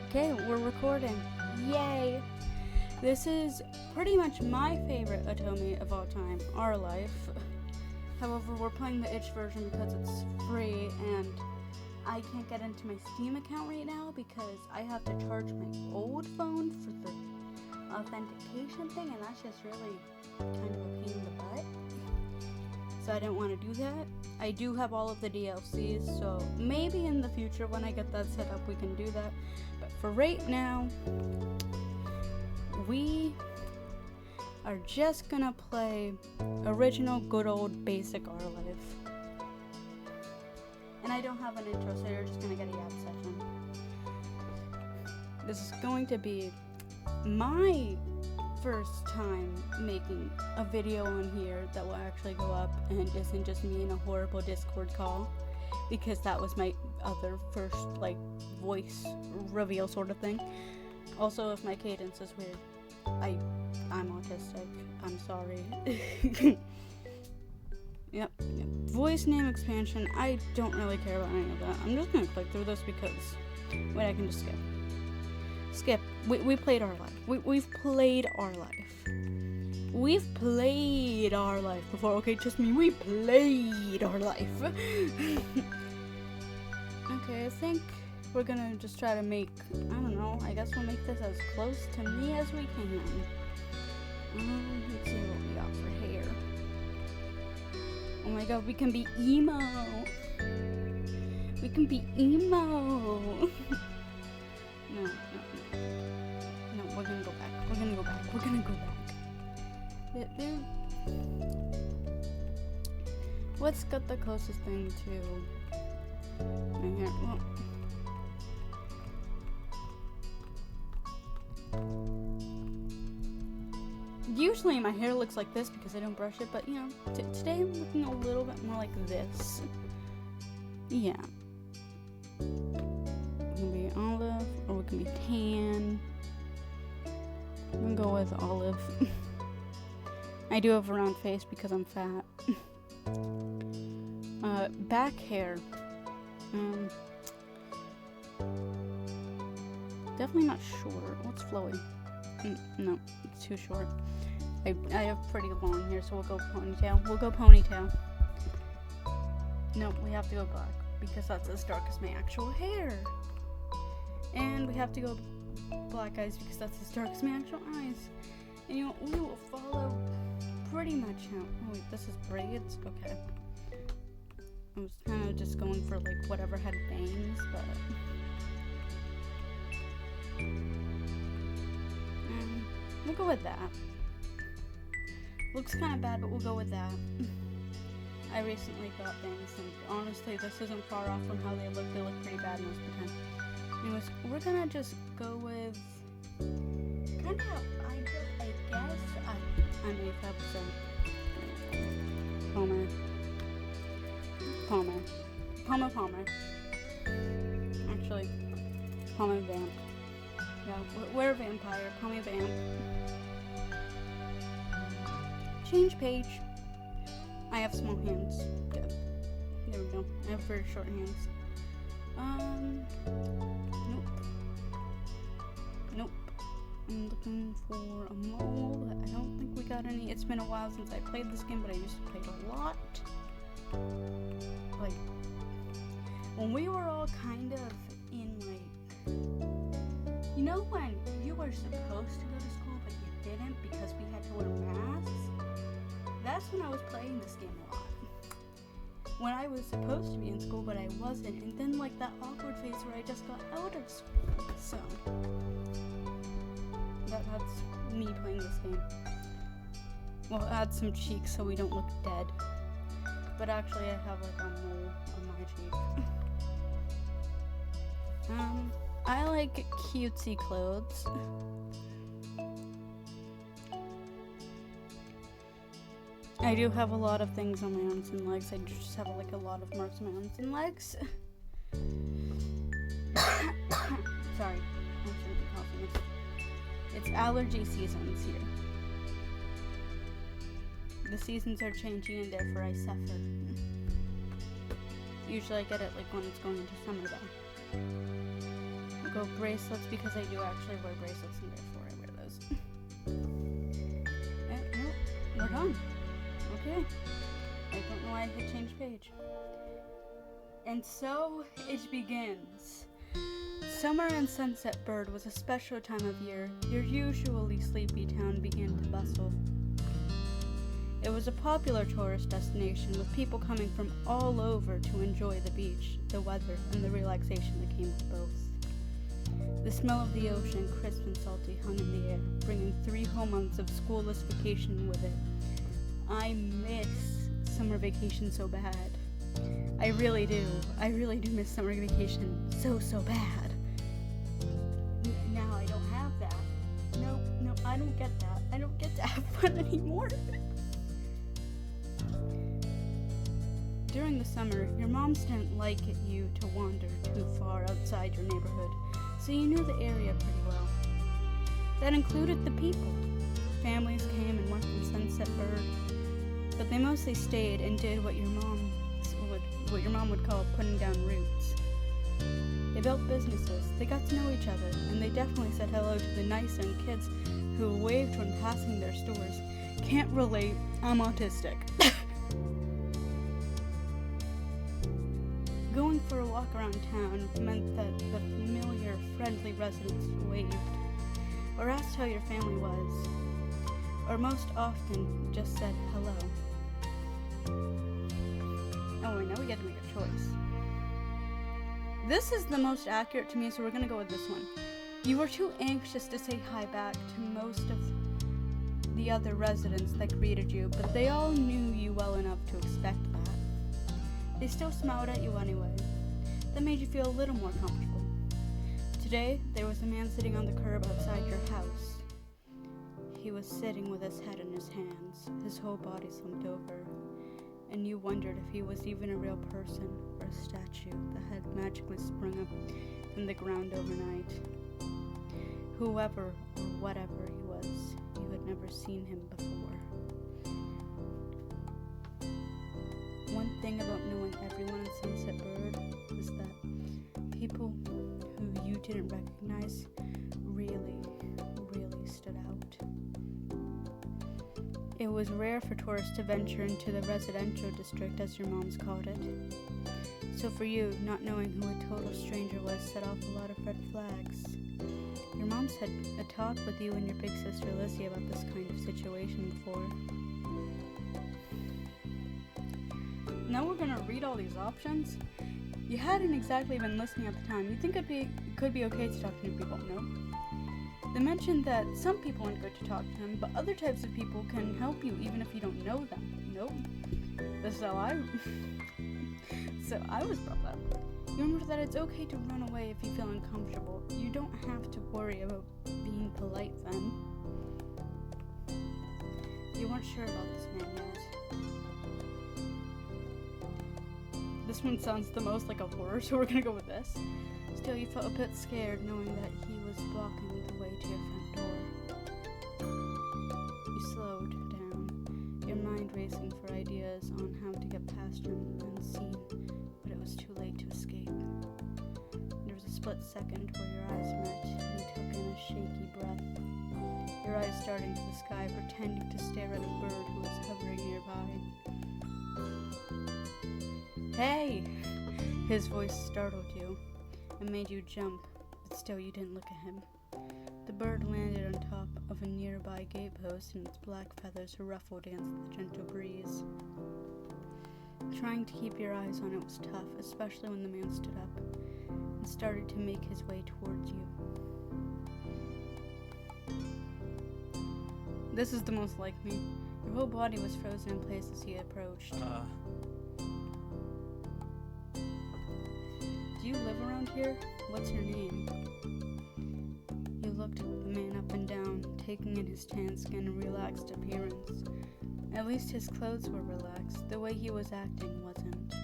Okay, we're recording. Yay! This is pretty much my favorite otome of all time, Our Life. However, we're playing the itch version because it's free and I can't get into my Steam account right now because I have to charge my old phone for the authentication thing, and that's just really kind of a pain in the butt. So I don't want to do that. I do have all of the DLCs, so maybe in the future when I get that set up we can do that. But for right now, we are just gonna play original good old basic Our Life. And I don't have an intro, so you're just gonna get a yap session. This is going to be my first time making a video on here that will actually go up and isn't just me in a horrible Discord call, because that was my other first voice reveal sort of thing. Also, if my cadence is weird, I'm autistic. I'm sorry. Yep. Voice name expansion. I don't really care about any of that. I'm just gonna click through this because wait, I can just skip. Skip. We played Our Life. We've played Our Life. We've played Our Life before. Okay, just me. We played Our Life. Okay, I think we're gonna just try to make, I don't know, I guess we'll make this as close to me as we can. Let's see what we got for hair. Oh my god, we can be emo. We can be emo. No, we're gonna go back. We're gonna go back. What's got the closest thing to my hair? Well, usually my hair looks like this because I don't brush it, but you know, today I'm looking a little bit more like this. Yeah. We can be olive, or we can be tan. I'm gonna go with olive. I do have a round face because I'm fat. Back hair. Definitely not short. What's flowy? No, it's too short. I have pretty long hair, so we'll go ponytail. No, we have to go black because that's as dark as my actual hair. And we have to go black eyes because that's as dark as my actual eyes. And you know, we will follow pretty much how. Oh wait, this is braids? Okay. I was kind of just going for whatever had bangs, but. We'll go with that. Looks kind of bad, but we'll go with that. I recently got bangs, and honestly, this isn't far off from how they look. They look pretty bad most of the time. Anyways, we're gonna just go with kind of how I did, I guess. I made up some Palmer. Actually, Palmer Vamp. Yeah, we're a vampire. Call me Vamp. Change page. I have small hands. Good. There we go. I have very short hands. Nope. I'm looking for a mold. I don't think we got any. It's been a while since I played this game, but I used to play it a lot. When we were all kind of in you know when you were supposed to go to school but you didn't because we had to wear masks? That's when I was playing this game a lot. When I was supposed to be in school but I wasn't, and then that awkward phase where I just got out of school. So that's me playing this game. We'll add some cheeks so we don't look dead. But actually I have a mole on my cheek. I like cutesy clothes. I do have a lot of things on my arms and legs. I just have a lot of marks on my arms and legs. Sorry, I shouldn't be coughing. It's allergy seasons here. The seasons are changing and therefore I suffer. Usually I get it when it's going into summer though. go bracelets because I do actually wear bracelets and therefore I wear those. And, we're done. Okay. I don't know why I hit change page. And so it begins. Summer in Sunset Bird was a special time of year. Your usually sleepy town began to bustle. It was a popular tourist destination with people coming from all over to enjoy the beach, the weather, and the relaxation that came with both. The smell of the ocean, crisp and salty, hung in the air, bringing 3 whole months of schoolless vacation with it. I miss summer vacation so bad. I really do miss summer vacation so bad. Now I don't have that. No, I don't get that. I don't get to have fun anymore. During the summer, your moms didn't like you to wander too far outside your neighborhood, so you knew the area pretty well. That included the people. Families came and went from Sunset Bird, but they mostly stayed and did what your mom would call putting down roots. They built businesses, they got to know each other, and they definitely said hello to the nice young kids who waved when passing their stores. Can't relate, I'm autistic. Going for a walk around town meant that the familiar, friendly residents waved, or asked how your family was, or most often just said hello. Oh wait, now we get to make a choice. This is the most accurate to me, so we're gonna go with this one. You were too anxious to say hi back to most of the other residents that greeted you, but they all knew you well enough to expect that. They still smiled at you anyway. That made you feel a little more comfortable. Today, there was a man sitting on the curb outside your house. He was sitting with his head in his hands, his whole body slumped over, and you wondered if he was even a real person or a statue that had magically sprung up from the ground overnight. Whoever or whatever he was, you had never seen him before. One thing about knowing everyone in Sunset Bird is that people who you didn't recognize really stood out. It was rare for tourists to venture into the residential district, as your moms called it. So for you, not knowing who a total stranger was set off a lot of red flags. Your moms had a talk with you and your big sister Lizzie about this kind of situation before. Now we're gonna read all these options. You hadn't exactly been listening at the time. You think it could be okay to talk to new people? No. They mentioned that some people aren't good to talk to them, but other types of people can help you even if you don't know them. Nope. This is how I was brought up. You remember that it's okay to run away if you feel uncomfortable. You don't have to worry about being polite then. You weren't sure about this man yet. This one sounds the most like a horror, so we're gonna go with this. Still, you felt a bit scared knowing that he was blocking the way to your front door. You slowed down, your mind racing for ideas on how to get past him unseen, but it was too late to escape. There was a split second where your eyes met, and you took in a shaky breath, your eyes starting to the sky, pretending to stare at a bird who was hovering nearby. Hey! His voice startled you and made you jump, but still you didn't look at him. The bird landed on top of a nearby gatepost and its black feathers ruffled against the gentle breeze. Trying to keep your eyes on it was tough, especially when the man stood up and started to make his way towards you. This is the most like me. Your whole body was frozen in place as he approached. Do you live around here? What's your name? You looked the man up and down, taking in his tan skin and relaxed appearance. At least his clothes were relaxed. The way he was acting wasn't.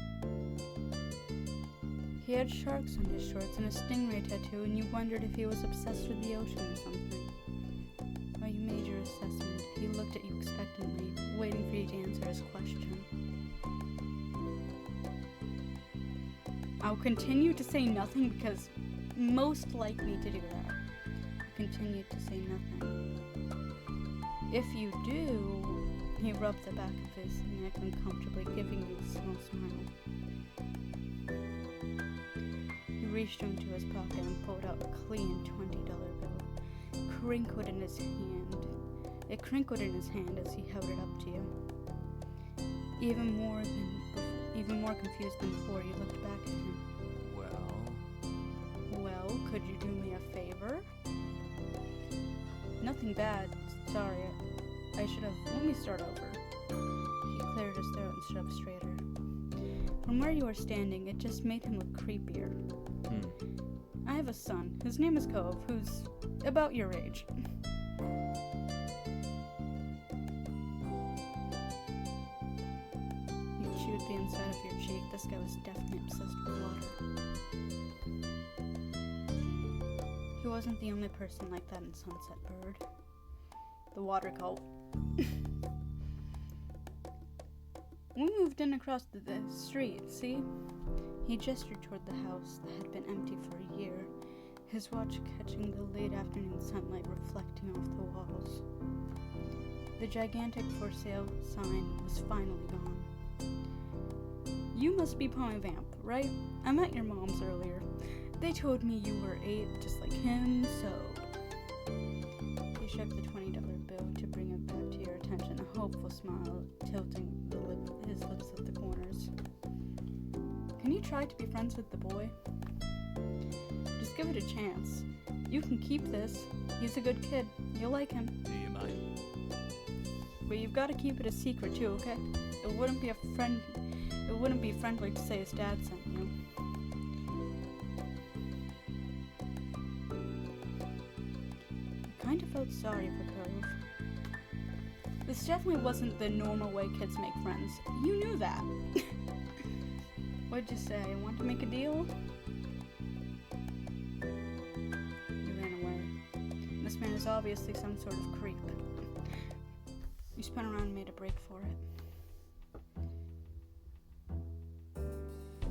He had sharks on his shorts and a stingray tattoo, and you wondered if he was obsessed with the ocean or something. While you made your assessment, he looked at you expectantly, waiting for you to answer his question. I'll continue to say nothing because most likely to do that. He continued to say nothing. If you do, he rubbed the back of his neck uncomfortably, giving you a small smile. He reached into his pocket and pulled out a clean $20 bill, crinkled in his hand. It crinkled in his hand as he held it up to you. Even more confused than before, you looked back at him. Well, could you do me a favor? Nothing bad. Sorry, I should have. Let me start over. He cleared his throat and stood up straighter. From where you were standing, it just made him look creepier. I have a son. His name is Cove, who's about your age. You chewed the inside of your cheek. This guy was definitely obsessed with water. He wasn't the only person like that in Sunset Bird. The water cult. We moved in across the street, see? He gestured toward the house that had been empty for a year, his watch catching the late afternoon sunlight reflecting off the walls. The gigantic for sale sign was finally gone. You must be Pommy Vamp, right? I met your moms earlier. They told me you were 8, just like him, so... He shook the $20 bill to bring it back to your attention, a hopeful smile tilting his lips at the corners. Can you try to be friends with the boy? Just give it a chance. You can keep this. He's a good kid. You'll like him. Do you mind? But you've got to keep it a secret too, okay? It wouldn't be friendly to say his dad sent you. I kind of felt sorry for Cove. This definitely wasn't the normal way kids make friends. You knew that. What'd you say? Want to make a deal? You ran away. This man is obviously some sort of creep. You spun around and made a break for it.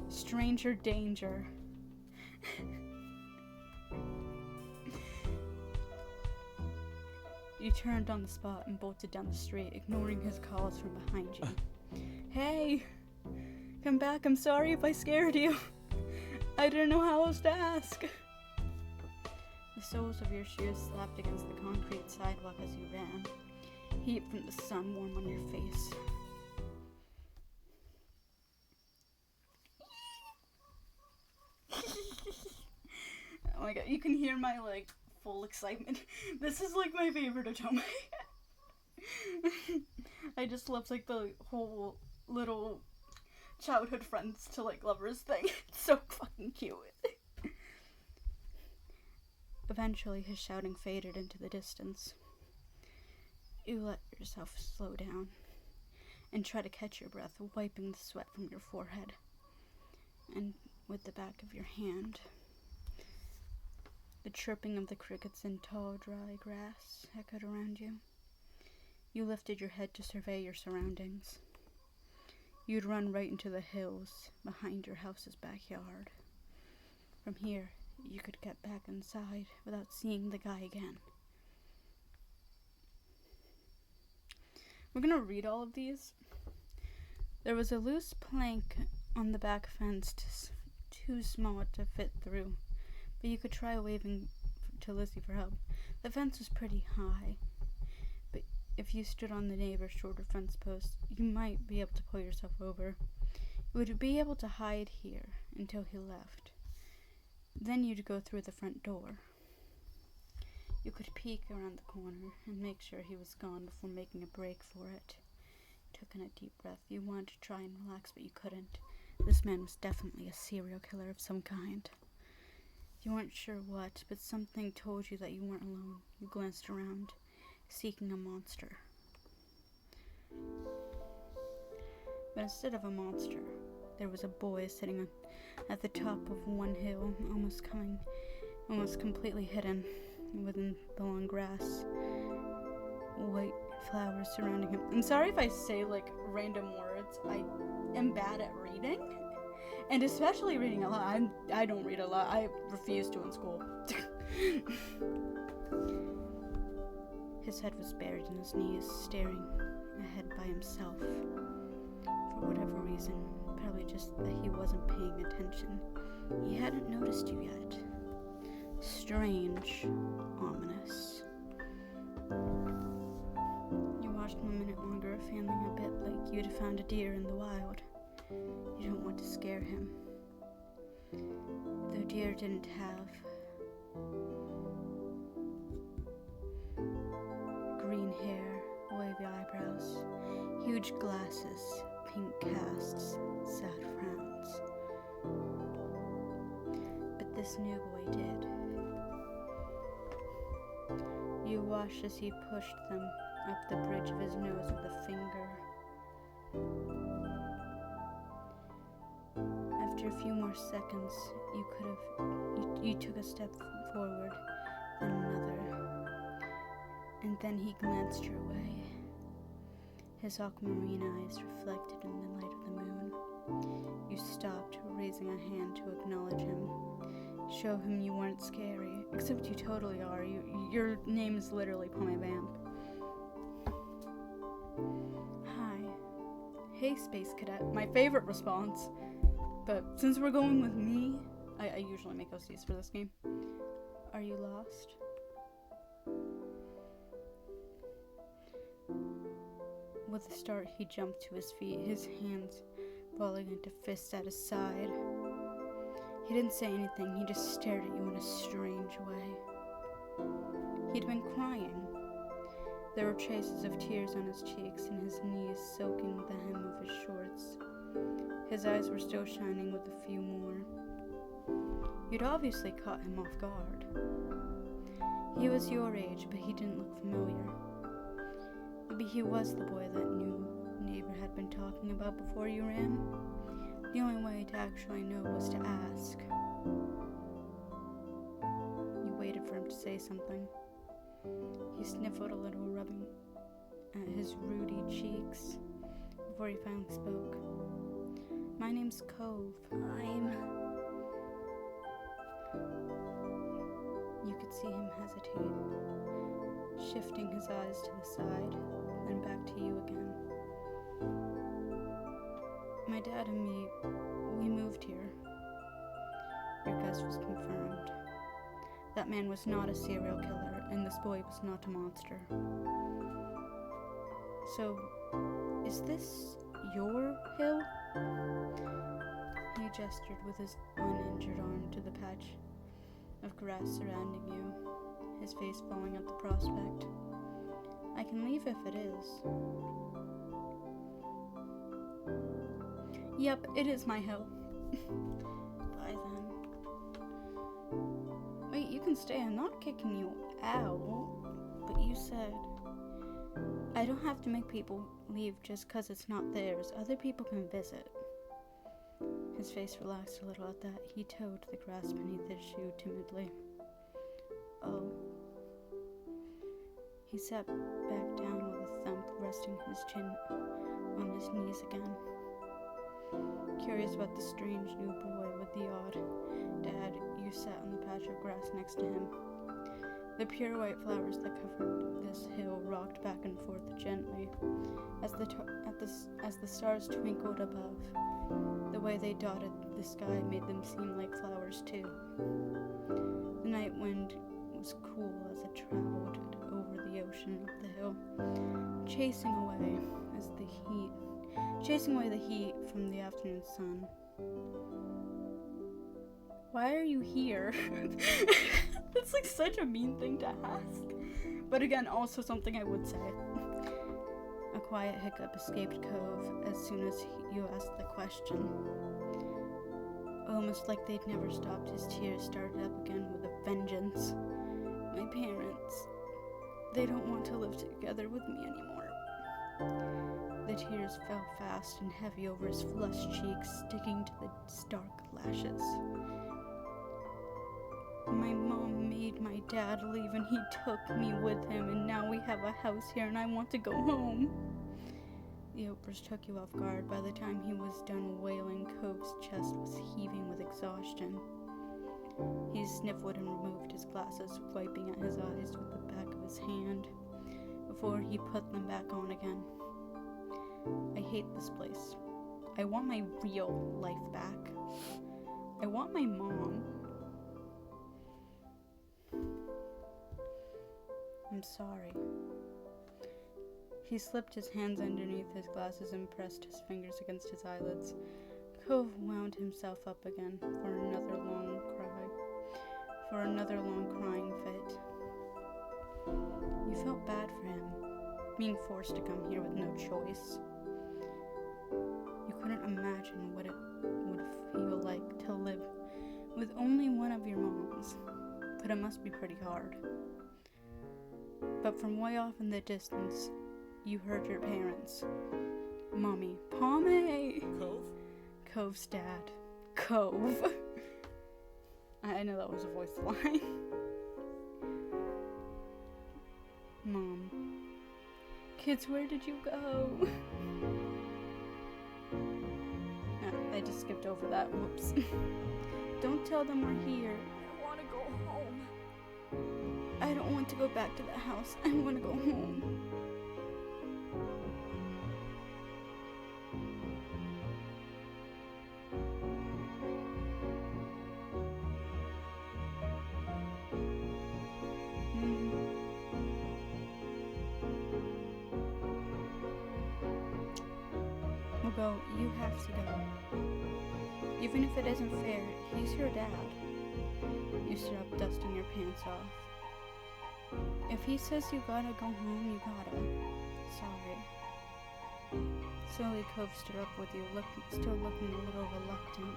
Stranger danger. You turned on the spot and bolted down the street, ignoring his calls from behind you. Hey! Come back, I'm sorry if I scared you. I didn't know how else to ask. The soles of your shoes slapped against the concrete sidewalk as you ran. Heat from the sun warm on your face. Oh my god, you can hear my, full excitement. This is, my favorite otome. I just love, the whole little childhood friends to, lovers thing. It's so fucking cute. Eventually, his shouting faded into the distance. You let yourself slow down and try to catch your breath, wiping the sweat from your forehead and with the back of your hand. The chirping of the crickets in tall, dry grass echoed around you. You lifted your head to survey your surroundings. You'd run right into the hills behind your house's backyard. From here, you could get back inside without seeing the guy again. We're gonna read all of these. There was a loose plank on the back fence too small to fit through, but you could try waving to Lizzie for help. The fence was pretty high, but if you stood on the neighbor's shorter fence post, you might be able to pull yourself over. You would be able to hide here until he left. Then you'd go through the front door. You could peek around the corner and make sure he was gone before making a break for it. You took in a deep breath. You wanted to try and relax, but you couldn't. This man was definitely a serial killer of some kind. You weren't sure what, but something told you that you weren't alone. You glanced around, seeking a monster. But instead of a monster, there was a boy sitting at the top of one hill, almost completely hidden within the long grass. White flowers surrounding him. I'm sorry if I say random words. I am bad at reading, And especially reading a lot. I don't read a lot. I refuse to in school. His head was buried in his knees, staring ahead by himself. For whatever reason, probably just that he wasn't paying attention, he hadn't noticed you yet. Strange. Ominous. You watched him a minute longer, feeling a bit like you'd found a deer in the wild. You don't want to scare him. Though deer didn't have green hair, wavy eyebrows, huge glasses, pink casts, sad frowns. But this new boy did. You watched as he pushed them up the bridge of his nose with a finger. After a few more seconds, you took a step forward, then another, and then he glanced your way. His aquamarine eyes reflected in the light of the moon. You stopped, raising a hand to acknowledge him. Show him you weren't scary, except you totally are. Your name is literally Pommy Vamp. Hi. Hey, Space Cadet. My favorite response. But since we're going with me, I usually make OCs for this game. Are you lost? With a start, he jumped to his feet, his hands falling into fists at his side. He didn't say anything, he just stared at you in a strange way. He'd been crying. There were traces of tears on his cheeks and his knees soaking the hem of his shorts. His eyes were still shining with a few more. You'd obviously caught him off guard. He was your age, but he didn't look familiar. Maybe he was the boy that new neighbor had been talking about before you ran. The only way to actually know was to ask. You waited for him to say something. He sniffled a little, rubbing at his ruddy cheeks before he finally spoke. My name's Cove. You could see him hesitate, shifting his eyes to the side, then back to you again. My dad and me, we moved here. Your guess was confirmed. That man was not a serial killer, and this boy was not a monster. So, is this your hill? He gestured with his uninjured arm to the patch of grass surrounding you, his face falling at the prospect. I can leave if it is. Yep, it is my hill. Bye then. Wait, you can stay. I'm not kicking you out. But you said I don't have to make people leave just because it's not theirs. Other people can visit. His face relaxed a little at that. He toed the grass beneath his shoe timidly. Oh. He sat back down with a thump, resting his chin on his knees again. Curious about the strange new boy with the odd dad, you sat on the patch of grass next to him. The pure white flowers that covered this hill rocked back and forth gently as the stars twinkled above. The way they dotted the sky made them seem like flowers too. The night wind was cool as it traveled over the ocean up the hill, chasing away the heat from the afternoon sun. Why are you here? That's like such a mean thing to ask. But again, also something I would say. A quiet hiccup escaped Cove as soon as you asked the question. Almost like they'd never stopped, his tears started up again with a vengeance. My parents, they don't want to live together with me anymore. The tears fell fast and heavy over his flushed cheeks, sticking to the stark lashes. My mom made my dad leave and he took me with him, and now we have a house here and I want to go home. The outburst took you off guard. By the time he was done wailing, Cove's chest was heaving with exhaustion. He sniffled and removed his glasses, wiping at his eyes with the back of his hand before he put them back on again. I hate this place. I want my real life back. I want my mom. I'm sorry. He slipped his hands underneath his glasses and pressed his fingers against his eyelids. Cove wound himself up again for another long crying fit. You felt bad for him, being forced to come here with no choice. You couldn't imagine what it would feel like to live with only one of your moms, but it must be pretty hard. But from way off in the distance, you heard your parents. Mommy, Pommy! Cove? Cove's dad. Cove. I know that was a voice line. Mom. Kids, where did you go? I just skipped over that. Whoops. Don't tell them we're here. I want to go home. I don't want to go back to the house. I want to go home. We'll go. You have to go. Even if it isn't fair, he's your dad. You stood up, dusting your pants off. If he says you gotta go home, you gotta. Sorry. Slowly, Cove stood up with you, still looking a little reluctant.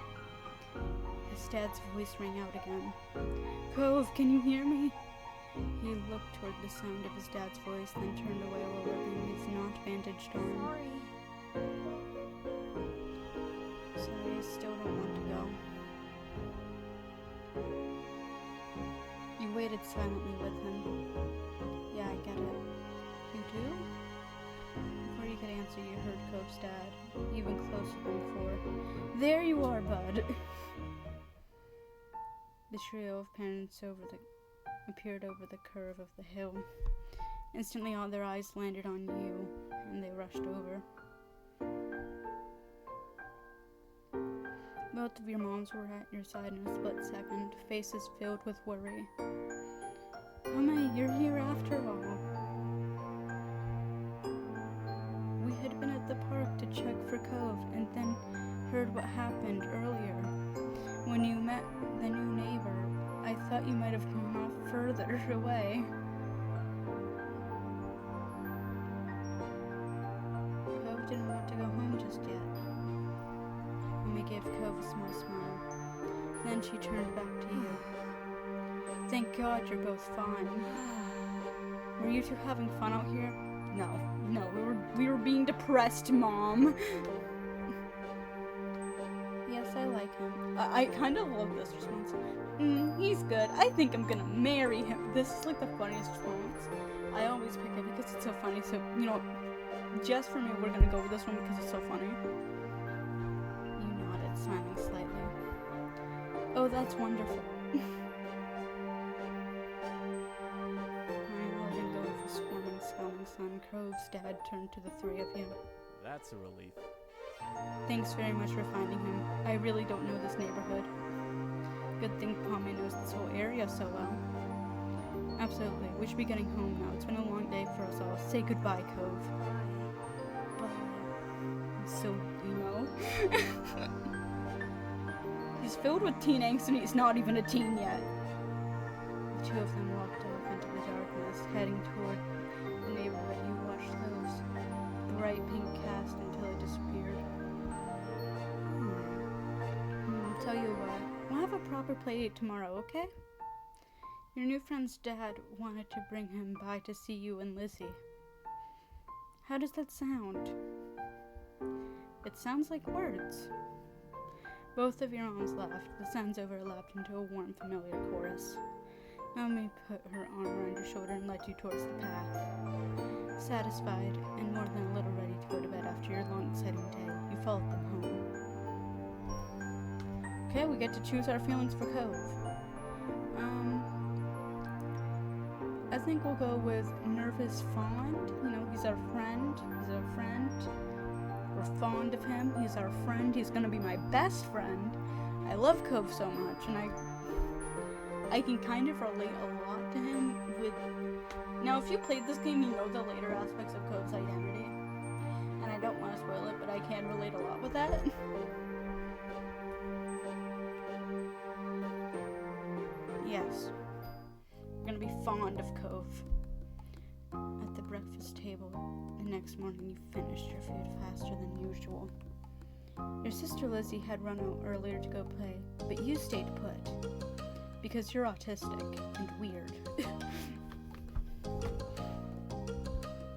His dad's voice rang out again. Cove, can you hear me? He looked toward the sound of his dad's voice, then turned away while rubbing his not bandaged arm. Sorry. Sorry, I still don't want to go. You waited silently with him. Yeah, I get it. You do? Before you could answer, you heard Cove's dad, even closer than before. There you are, bud! The trio of parents appeared over the curve of the hill. Instantly, all their eyes landed on you, and they rushed over. Both of your moms were at your side in a split second, faces filled with worry. Mama, you're here after all. We had been at the park to check for Cove, and then heard what happened earlier. When you met the new neighbor, I thought you might have gone off further away. Cove didn't want to go home just yet. Mummy gave Cove a small smile. Then she turned back to you. Thank God you're both fine. Were you two having fun out here? No, we were being depressed, Mom. Yes, I like him. I kind of love this response. He's good. I think I'm gonna marry him. This is like the funniest response. I always pick it because it's so funny. So, just for me, we're gonna go with this one because it's so funny. You nodded, smiling slightly. Oh, that's wonderful. Letting go of the squirming, scowling son, Cove's dad turned to the three of you. That's a relief. Thanks very much for finding him. I really don't know this neighborhood. Good thing Pommy knows this whole area so well. Absolutely. We should be getting home now. It's been a long day for us all. Say goodbye, Cove. Bye. So, He's filled with teen angst and he's not even a teen yet. The two of them walked off into the darkness, heading toward the neighborhood. You watched those bright pink cast until it disappeared. Tell you what, we'll have a proper play date tomorrow, okay? Your new friend's dad wanted to bring him by to see you and Lizzie. How does that sound? It sounds like words. Both of your moms laughed. The sounds overlapped into a warm, familiar chorus. Naomi put her arm around your shoulder and led you towards the path. Satisfied and more than a little ready to go to bed after your long, exciting day, you followed them home. Okay, we get to choose our feelings for Cove. I think we'll go with nervous fond. You know, he's our friend. We're fond of him. He's our friend. He's gonna be my best friend. I love Cove so much, and I can kind of relate a lot to him with... Now, if you played this game, you know the later aspects of Cove's identity. And I don't want to spoil it, but I can relate a lot with that. Yes. We're gonna be fond of Cove. At the breakfast table, the next morning you finished your food faster than usual. Your sister Lizzie had run out earlier to go play, but you stayed put. Because you're autistic and weird.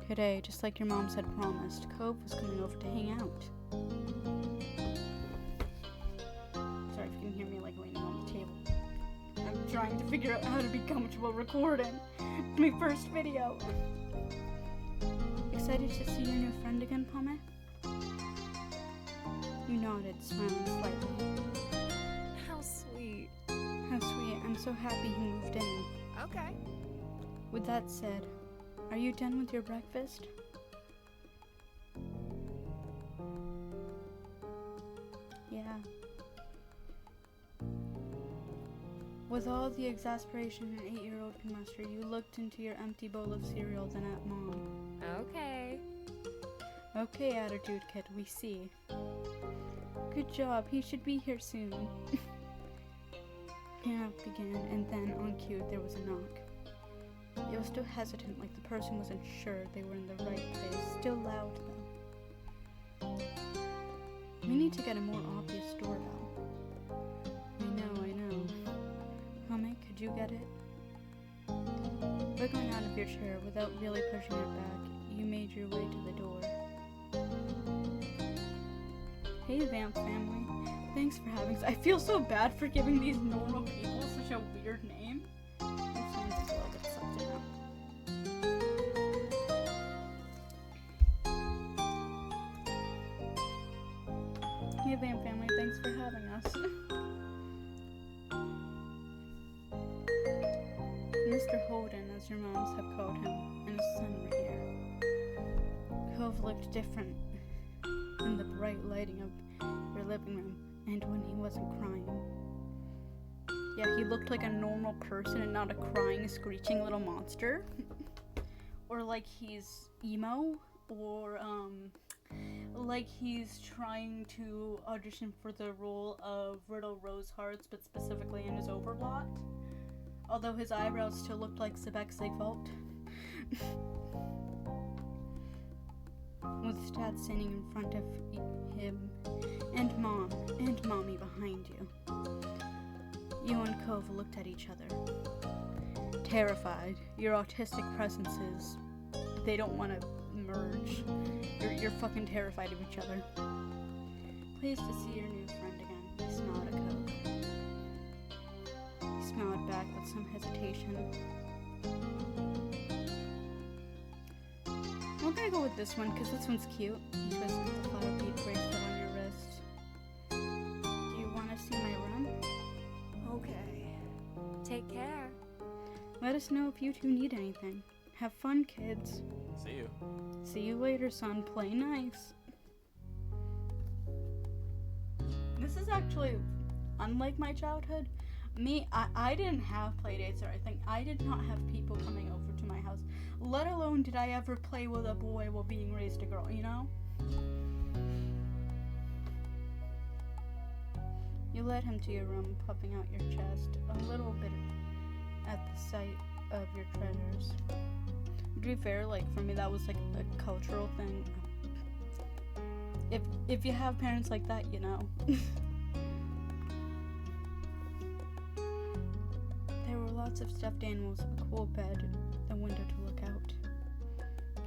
Today, just like your moms had promised, Cove was coming over to hang out. Sorry if you can hear me like leaning on the table. I'm trying to figure out how to be comfortable recording my first video. Excited to see your new friend again, Pome? You nodded, smiling slightly. How sweet. How sweet. I'm so happy he moved in. Okay. With that said, are you done with your breakfast? Yeah. With all the exasperation an 8-year-old can muster, you looked into your empty bowl of cereal, then at Mom. Okay. Okay, attitude kid, we see. Good job, he should be here soon. Piano began, and then, on cue, there was a knock. It was still hesitant, like the person wasn't sure they were in the right place. Still loud, though. We need to get a more obvious doorbell. I know. Pome, could you get it? Wriggling out of your chair without really pushing it back, you made your way to the door. Hey, Vamp family. Thanks for having us. I feel so bad for giving these normal people such a weird name. That sounds a little bit something up. Hey, Vamp family. Thanks for having us. Mr. Holden, as your moms have called him, and his son were here. Cove looked different in the bright lighting of your living room, and when he wasn't crying. Yeah, he looked like a normal person and not a crying, screeching little monster. Or like he's emo, or like he's trying to audition for the role of Riddle Rose Hearts, but specifically in his overplot. Although his eyebrows still looked like Sebek Sigvolt. With Dad standing in front of him, and Mom, and Mommy behind you. You and Cove looked at each other. Terrified. Your autistic presences, they don't want to merge. You're fucking terrified of each other. Pleased to see your new friend again. He smiled at Cove. He smiled back with some hesitation. I'm gonna go with this one because this one's cute. You twist the flower bead bracelet on your wrist. Do you want to see my room? Okay. Take care. Let us know if you two need anything. Have fun, kids. See you. See you later, son. Play nice. This is actually unlike my childhood. I didn't have playdates or anything. I did not have people coming over to my house. Let alone did I ever play with a boy while being raised a girl, you know? You led him to your room, puffing out your chest a little bit at the sight of your treasures. To be fair, like, for me that was like a cultural thing. If you have parents like that, you know. There were lots of stuffed animals, a cool bed, a window to look out.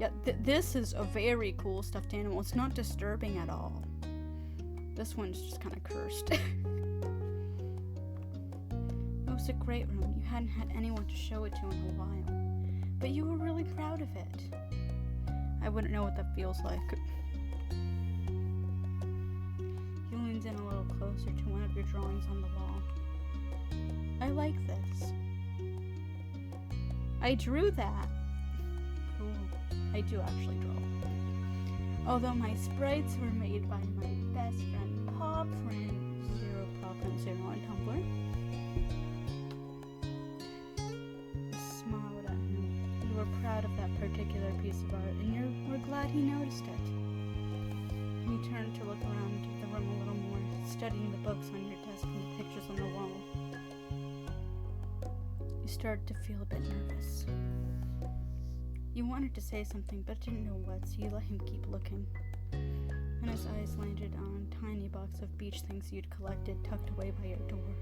Yeah, this is a very cool stuffed animal. It's not disturbing at all. This one's just kind of cursed. Oh, was a great room. You hadn't had anyone to show it to in a while. But you were really proud of it. I wouldn't know what that feels like. He leans in a little closer to one of your drawings on the wall. I like this. I drew that. Cool. I do actually draw. Although my sprites were made by my best friend, Paw Print 0.0 on Tumblr. I smiled at him. You were proud of that particular piece of art, and you were glad he noticed it. He turned to look around the room a little more, studying the books on your desk and the pictures on the wall. You started to feel a bit nervous. You wanted to say something, but didn't know what, so you let him keep looking. And his eyes landed on a tiny box of beach things you'd collected tucked away by your door.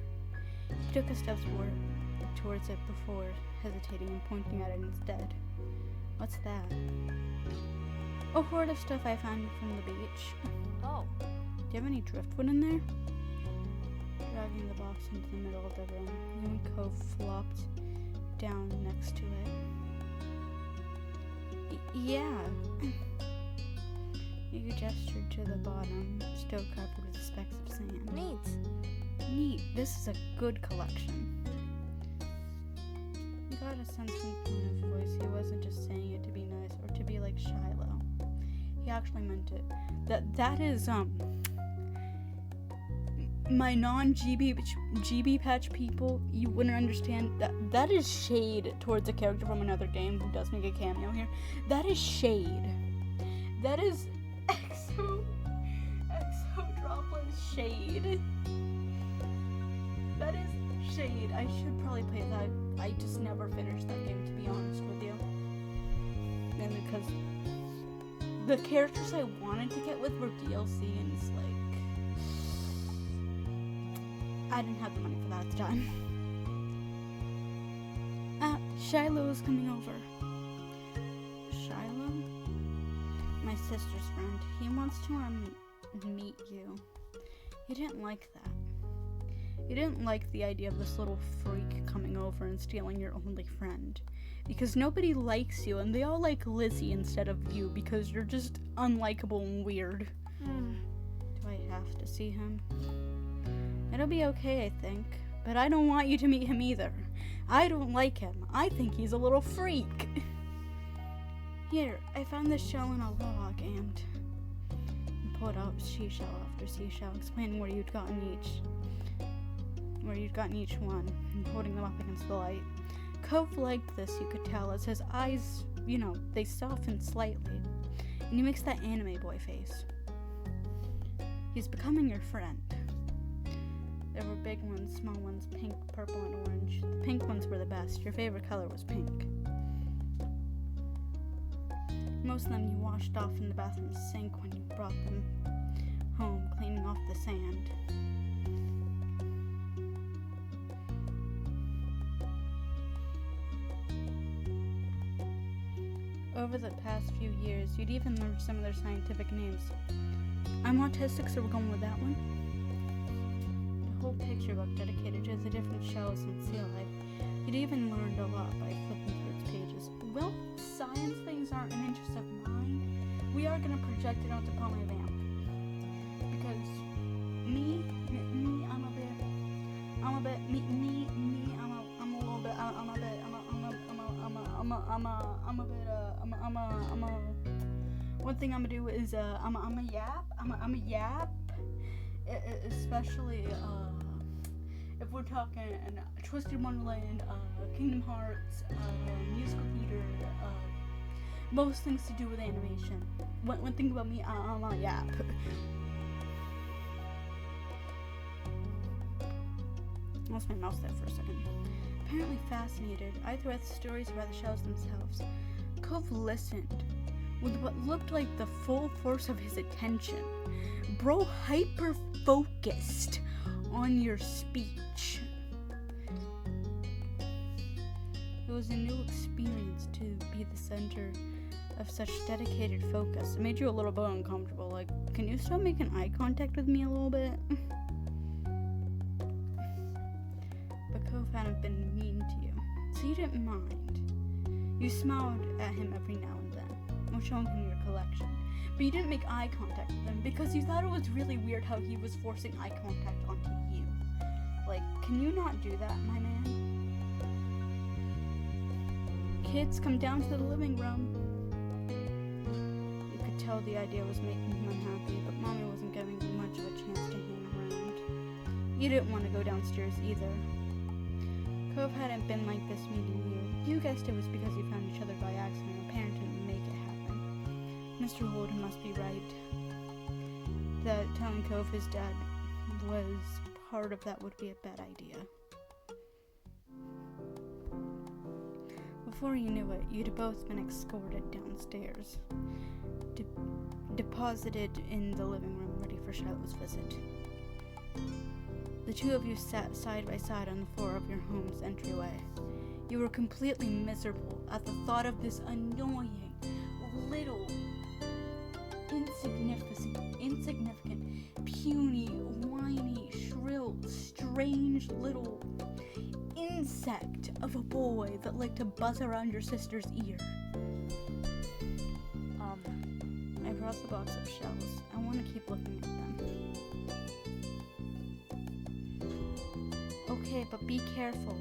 He took a step towards it before hesitating and pointing at it instead. What's that? A hoard of stuff I found from the beach. Oh. Do you have any driftwood in there? Dragging the box into the middle of the room, you and Cove flopped down next to it. Yeah. You gestured to the bottom, still covered with specks of sand. Neat. This is a good collection. You got a sense from the tone of his voice he wasn't just saying it to be nice or to be like Shiloh. He actually meant it. That is my non-GB patch people, you wouldn't understand that is shade towards a character from another game who does make a cameo here. That is shade. That is exo droplet shade. That is shade. I should probably play that. I just never finished that game, to be honest with you. And because the characters I wanted to get with were DLC, and it's like I didn't have the money for that at the time. Shiloh is coming over. Shiloh? My sister's friend. He wants to meet you. He didn't like that. He didn't like the idea of this little freak coming over and stealing your only friend. Because nobody likes you, and they all like Lizzie instead of you because you're just unlikable and weird. Do I have to see him? It'll be okay, I think. But I don't want you to meet him either. I don't like him. I think he's a little freak. Here, I found this shell in a log and pulled out seashell after seashell, explaining where you'd gotten each one, and holding them up against the light. Cove liked this, you could tell, as his eyes, they softened slightly, and he makes that anime boy face. He's becoming your friend. There were big ones, small ones, pink, purple, and orange. The pink ones were the best. Your favorite color was pink. Most of them you washed off in the bathroom sink when you brought them home, cleaning off the sand. Over the past few years, you'd even learned some of their scientific names. I'm autistic, so we're going with that one. The whole picture book dedicated to the different shells and sea life. You'd even learned a lot by flipping through its pages. Well, science things aren't an interest of mine. We are going to project it onto Palmy Vamp. Because me, I'm a bit, one thing I'm gonna do is I'm a yap, especially if we're talking Twisted Wonderland, Kingdom Hearts, musical theater, most things to do with animation. One thing about me, I'm a yap. Lost my mouse there for a second. Apparently fascinated, either at the stories or by the shells themselves, Cove listened with what looked like the full force of his attention. Bro hyper-focused on your speech. It was a new experience to be the center of such dedicated focus. It made you a little bit uncomfortable. Like, can you stop making eye contact with me a little bit? But Cove hadn't you didn't mind. You smiled at him every now and then, while showing him your collection, but you didn't make eye contact with him because you thought it was really weird how he was forcing eye contact onto you. Like, can you not do that, my man? Kids, come down to the living room. You could tell the idea was making him unhappy, but Mommy wasn't giving him much of a chance to hang around. You didn't want to go downstairs either. Cove hadn't been like this meeting you. You guessed it was because you found each other by accident or parent didn't make it happen. Mr. Holden must be right. That telling Cove his dad was part of that would be a bad idea. Before you knew it, you'd both been escorted downstairs, deposited in the living room ready for Shiloh's visit. The two of you sat side by side on the floor of your home's entryway. You were completely miserable at the thought of this annoying, little, insignificant, puny, whiny, shrill, strange little insect of a boy that liked to buzz around your sister's ear. I brought the box of shells. I want to keep looking at them. Okay, but be careful.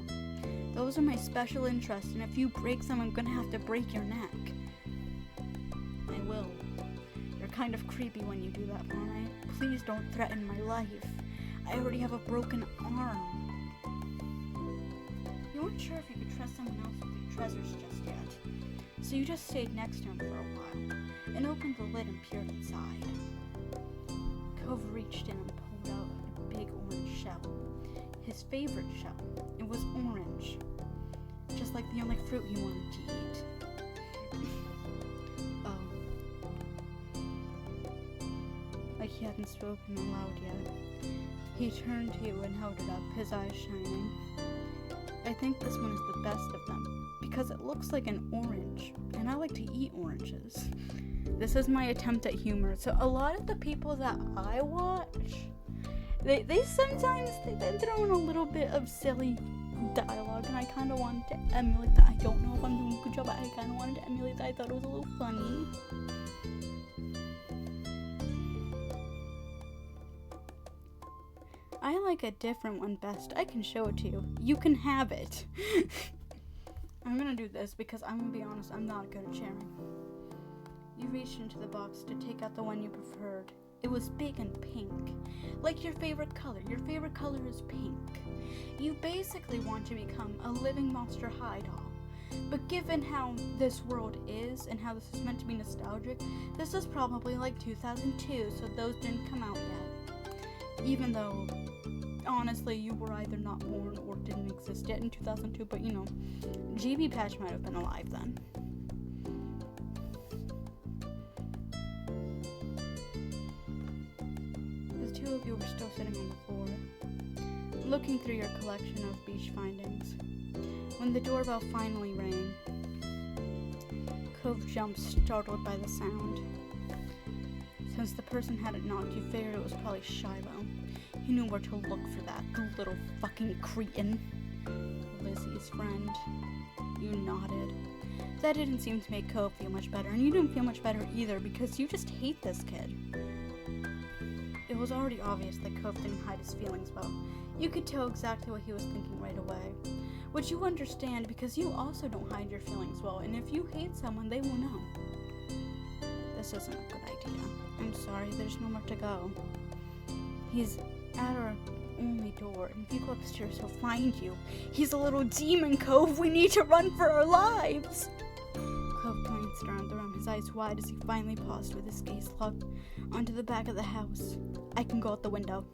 Those are my special interests, and if you break them, I'm gonna have to break your neck. I will. You're kind of creepy when you do that, alright? Please don't threaten my life. I already have a broken arm. You weren't sure if you could trust someone else with your treasures just yet, so you just stayed next to him for a while, and opened the lid and peered inside. Cove reached in and pulled out a big orange shell. His favorite shell. It was orange, just like the only fruit he wanted to eat. Oh. Like he hadn't spoken aloud yet. He turned to you and held it up, his eyes shining. I think this one is the best of them, because it looks like an orange, and I like to eat oranges. This is my attempt at humor, so a lot of the people that I watch, they sometimes throw in a little bit of silly dialogue, and I kind of wanted to emulate that. I don't know if I'm doing a good job, but I kind of wanted to emulate that. I thought it was a little funny. I like a different one best. I can show it to you. You can have it. I'm gonna do this because I'm gonna be honest, I'm not good at sharing. You reached into the box to take out the one you preferred. It was big and pink. Like your favorite color. Your favorite color is pink. You basically want to become a living Monster High doll. But given how this world is and how this is meant to be nostalgic, this is probably like 2002, so those didn't come out yet. Even though, honestly, you were either not born or didn't exist yet in 2002, but you know, GB Patch might have been alive then. The two of you were still sitting on the floor, looking through your collection of beach findings, when the doorbell finally rang. Cove jumped, startled by the sound. Since the person hadn't knocked, you figured it was probably Shiloh. You knew where to look for that, the little fucking cretin. Lizzie's friend. You nodded. That didn't seem to make Cove feel much better, and you didn't feel much better either because you just hate this kid. It was already obvious that Cove didn't hide his feelings well. You could tell exactly what he was thinking right away. Which you understand because you also don't hide your feelings well, and if you hate someone, they will know. This isn't a good idea. I'm sorry, there's nowhere to go. He's at our only door, and if you go upstairs, he'll find you. He's a little demon, Cove. We need to run for our lives. Cove glanced around the room, his eyes wide as he finally paused with his gaze locked onto the back of the house. I can go out the window.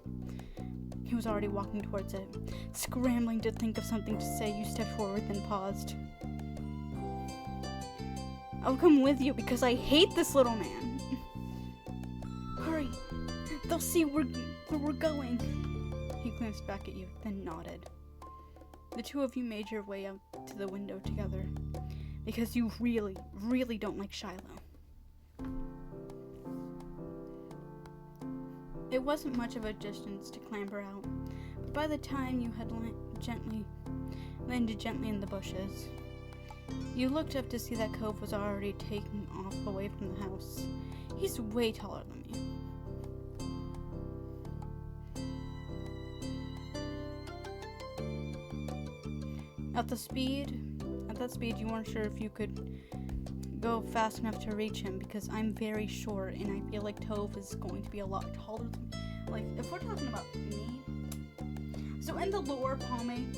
He was already walking towards it. Scrambling to think of something to say, you stepped forward, then paused. I'll come with you because I hate this little man. Hurry. They'll see where we're going. He glanced back at you, then nodded. The two of you made your way out to the window together because you really, really don't like Shiloh. It wasn't much of a distance to clamber out, but by the time you had gently landed gently in the bushes. You looked up to see that Cove was already taking off away from the house. He's way taller than me. At that speed, you weren't sure if you could go fast enough to reach him because I'm very short and I feel like Tove is going to be a lot taller than me. Like, if we're talking about me, so in the lore, Palme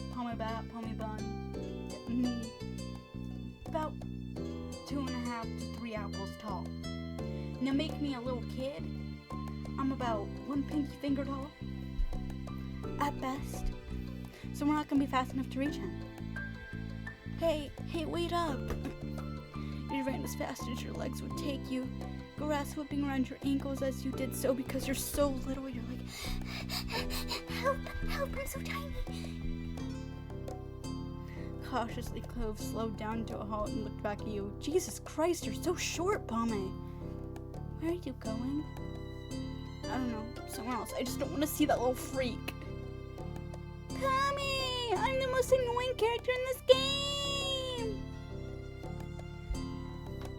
Bun, me, about 2.5 to 3 apples tall. Now make me a little kid, I'm about 1 pinky finger tall, at best. So we're not gonna be fast enough to reach him. Hey, wait up! You ran as fast as your legs would take you, grass whipping around your ankles as you did so because you're so little. You're like, help, I'm so tiny. Cautiously, Clove slowed down to a halt and looked back at you. Jesus Christ, you're so short, Palme. Where are you going? I don't know, somewhere else. I just don't want to see that little freak. Palme, I'm the most annoying character in this game.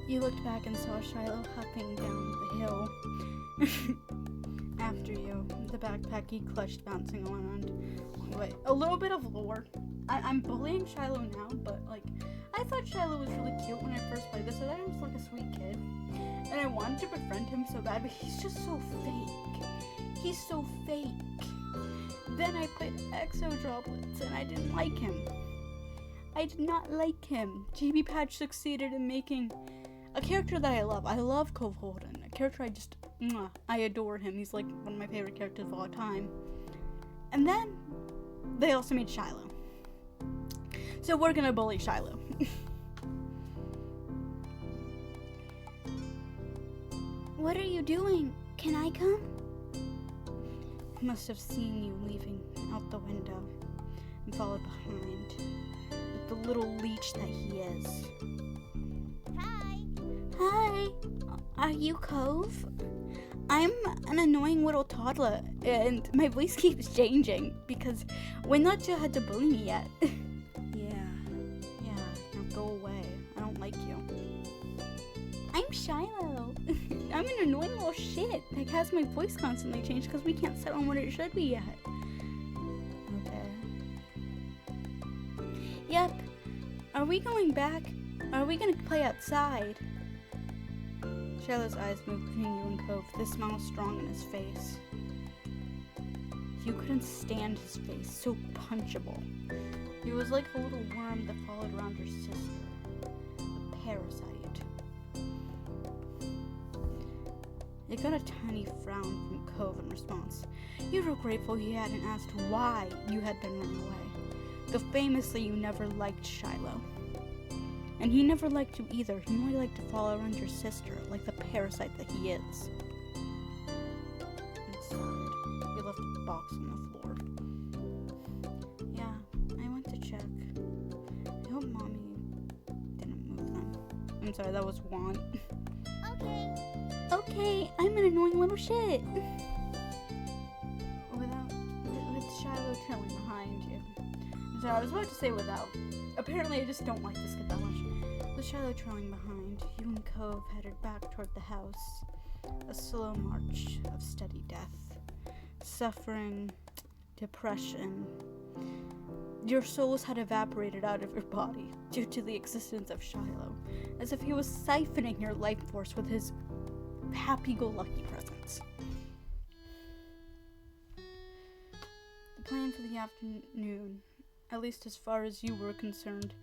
You looked back and saw Shiloh hopping down the hill after you, the backpack he clutched bouncing around along the way. A little bit of lore. I'm bullying Shiloh now, but like, I thought Shiloh was really cute when I first played this. I thought he was like a sweet kid, and I wanted to befriend him so bad, but he's just so fake. He's so fake. Then I played Exo Droplets, and I didn't like him. I did not like him. GB Patch succeeded in making a character that I love. I love Cove Holden. A character I adore him. He's like one of my favorite characters of all time. And then they also made Shiloh. So we're gonna bully Shiloh. What are you doing? Can I come? He must have seen you leaving out the window and followed behind with the little leech that he is. Hi, are you Cove? I'm an annoying little toddler, and my voice keeps changing because we're not sure how to bully me yet. Yeah, now go away. I don't like you. I'm Shiloh. I'm an annoying little shit that has my voice constantly changed because we can't settle on what it should be yet. Okay. Yep. Are we going back? Are we gonna play outside? Shiloh's eyes moved between you and Cove, the smile strong in his face. You couldn't stand his face, so punchable. He was like a little worm that followed around your sister, a parasite. You got a tiny frown from Cove in response. You were grateful he hadn't asked why you had been run away, though famously you never liked Shiloh. And he never liked you either. He only liked to follow around your sister, like the parasite that he is. Inside, you left the box on the floor. Yeah, I went to check. I hope Mommy didn't move them. I'm sorry, that was want. Okay, I'm an annoying little shit. With Shiloh trailing behind you. I'm sorry, I was about to say without. Apparently, I just don't like this kid that much. With Shiloh trailing behind, you and Cove headed back toward the house. A slow march of steady death. Suffering, depression. Your souls had evaporated out of your body due to the existence of Shiloh, as if he was siphoning your life force with his happy-go-lucky presence. The plan for the afternoon, at least as far as you were concerned,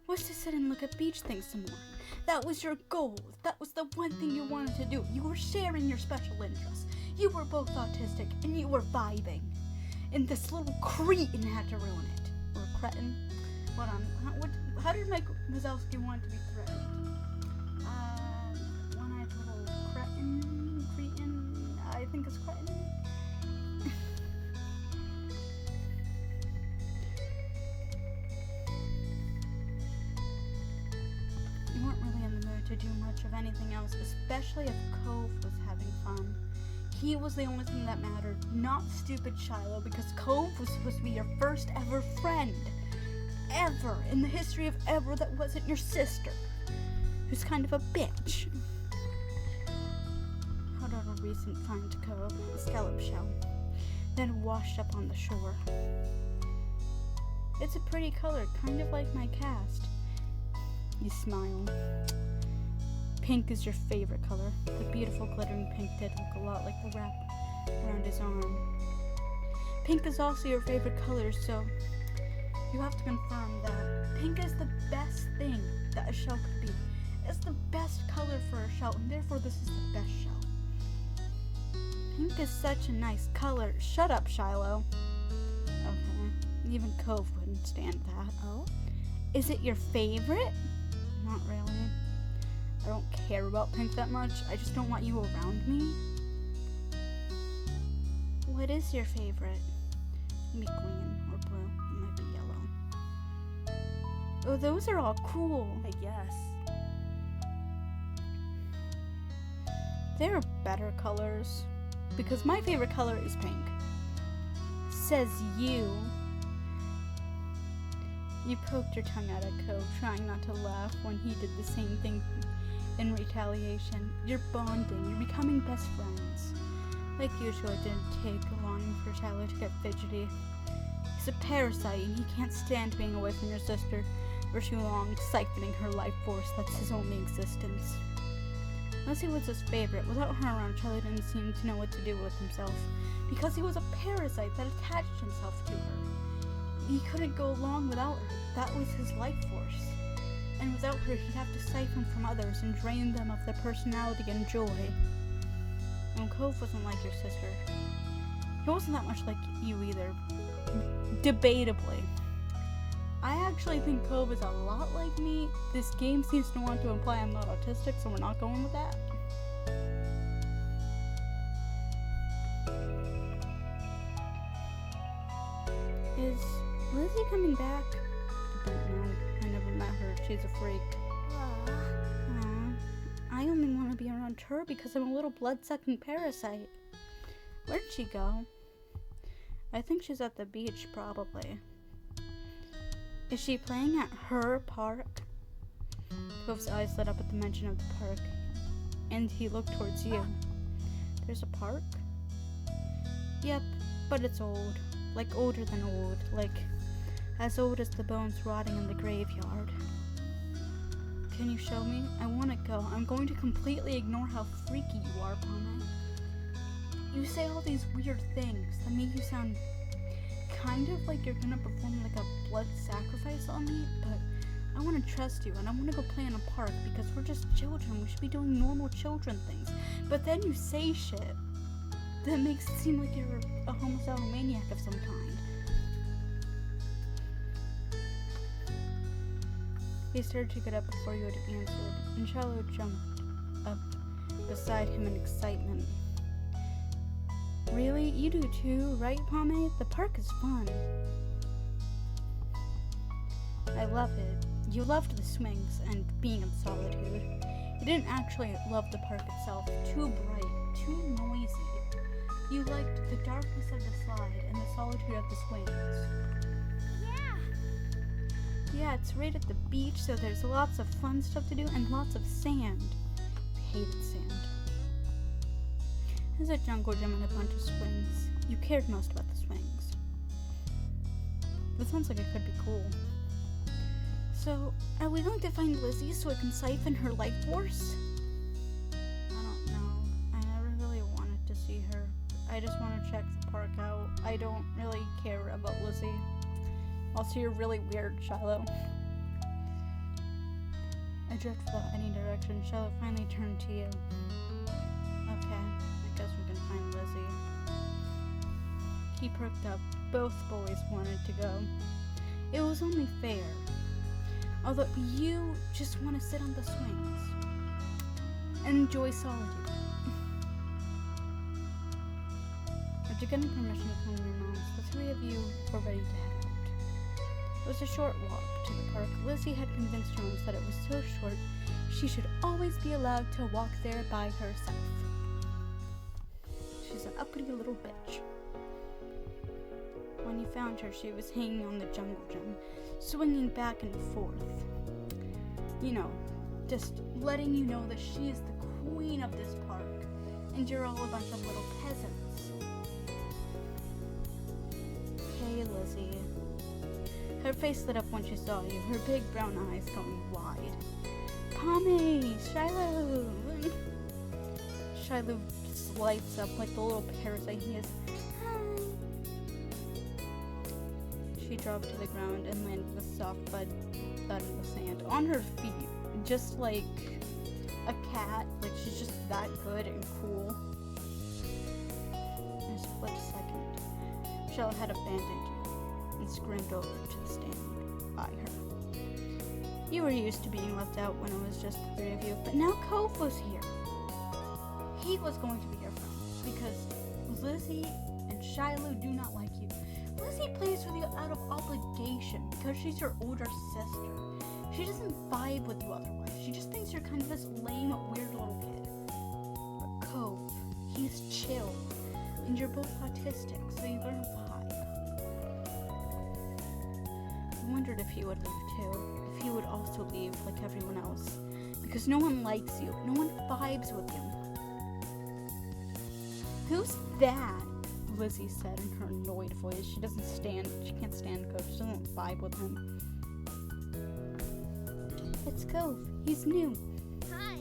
was to sit and look at beach things some more. That was your goal. That was the one thing you wanted to do. You were sharing your special interests. You were both autistic, and you were vibing. And this little cretin had to ruin it. Or cretin. Hold on. How did Mike Wazowski want to be threatened? One-eyed little cretin. I think it's cretin. You weren't really in the mood to do much of anything else, especially if Cove was having fun. He was the only thing that mattered, not stupid Shiloh, because Cove was supposed to be your first ever friend. ever in the history of ever that wasn't your sister, who's kind of a bitch. Out of a recent find cove, a scallop shell, then washed up on the shore. It's a pretty color, kind of like my cast. You smile. Pink is your favorite color. The beautiful glittering pink did look a lot like the wrap around his arm. Pink is also your favorite color, so you have to confirm that pink is the best thing that a shell could be. It's the best color for a shell, and therefore this is the best shell. Pink is such a nice color. Shut up, Shiloh. Okay, even Cove wouldn't stand that. Oh? Is it your favorite? Not really. I don't care about pink that much. I just don't want you around me. What is your favorite? It might be green or blue. It might be yellow. Oh, those are all cool. I guess. There are better colors. Because my favorite color is pink. Says you. You poked your tongue at a Cove, trying not to laugh when he did the same thing in retaliation. You're bonding. You're becoming best friends. Like usual, it didn't take long for Shiloh to get fidgety. He's a parasite, and he can't stand being away from your sister for too long, siphoning her life force. That's his only existence. Lizzie was his favorite. Without her around, Shiloh didn't seem to know what to do with himself, because he was a parasite that attached himself to her. He couldn't go along without her. That was his life force. And without her, he'd have to siphon from others and drain them of their personality and joy. And Cove wasn't like your sister. He wasn't that much like you either. Debatably. I actually think Cove is a lot like me. This game seems to want to imply I'm not autistic, so we're not going with that. Is Lizzie coming back? I don't know. I never met her. She's a freak. Aww. I only want to be around her because I'm a little blood-sucking parasite. Where'd she go? I think she's at the beach, probably. Is she playing at her park? Cove's eyes lit up at the mention of the park, and he looked towards you. There's a park? Yep, but it's old. Like older than old. Like as old as the bones rotting in the graveyard. Can you show me? I want to go. I'm going to completely ignore how freaky you are, Pame. You say all these weird things that make you sound kind of like you're gonna perform like a blood sacrifice on me, but I want to trust you and I want to go play in a park because we're just children. We should be doing normal children things. But then you say shit that makes it seem like you're a homicidal maniac of some kind. He started to get up before you had answered, and Shiloh jumped up beside him in excitement. Really? You do too, right, Pame? The park is fun. I love it. You loved the swings and being in solitude. You didn't actually love the park itself. Too bright, too noisy. You liked the darkness of the slide and the solitude of the swings. Yeah, it's right at the beach, so there's lots of fun stuff to do and lots of sand. I hated sand. There's a jungle gym and a bunch of swings. You cared most about the swings. That sounds like it could be cool. So, are we going to find Lizzie so I can siphon her life force? I don't know. I never really wanted to see her. I just want to check the park out. I don't really care about Lizzie. Also, you're really weird, Shiloh. I drift without any direction. Shiloh finally turned to you. Okay, I guess we can find Lizzie. He perked up. Both boys wanted to go. It was only fair. Although you just want to sit on the swings and enjoy solitude. After getting permission from your moms, the three of you were ready to head out. It was a short walk to the park. Lizzie had convinced Jones that it was so short she should always be allowed to walk there by herself. She's an uppity little bitch. When he found her, she was hanging on the jungle gym, swinging back and forth. You know, just letting you know that she is the queen of this park, and you're all a bunch of little peasants. Hey, Lizzie. Her face lit up when she saw you, her big brown eyes going wide. Pommy! Shiloh! Shiloh just lights up like the little parasite he is. Hi! She dropped to the ground and landed with a soft thud in the sand on her feet, just like a cat. Like, she's just that good and cool. In a split second, Shiloh had abandoned you and screamed over to the stand by her. You were used to being left out when it was just the three of you, but now Cove was here. He was going to be your friend, because Lizzie and Shiloh do not like you. Lizzie plays with you out of obligation, because she's your older sister. She doesn't vibe with you otherwise. She just thinks you're kind of this lame, weird little kid. But Cove, he's chill, and you're both autistic, so you learn to vibe. I wondered if he would leave too, if he would also leave like everyone else, because no one likes you, no one vibes with you. Who's that? Lizzie said in her annoyed voice. She can't stand Cove, she doesn't vibe with him. It's Cove, he's new. Hi.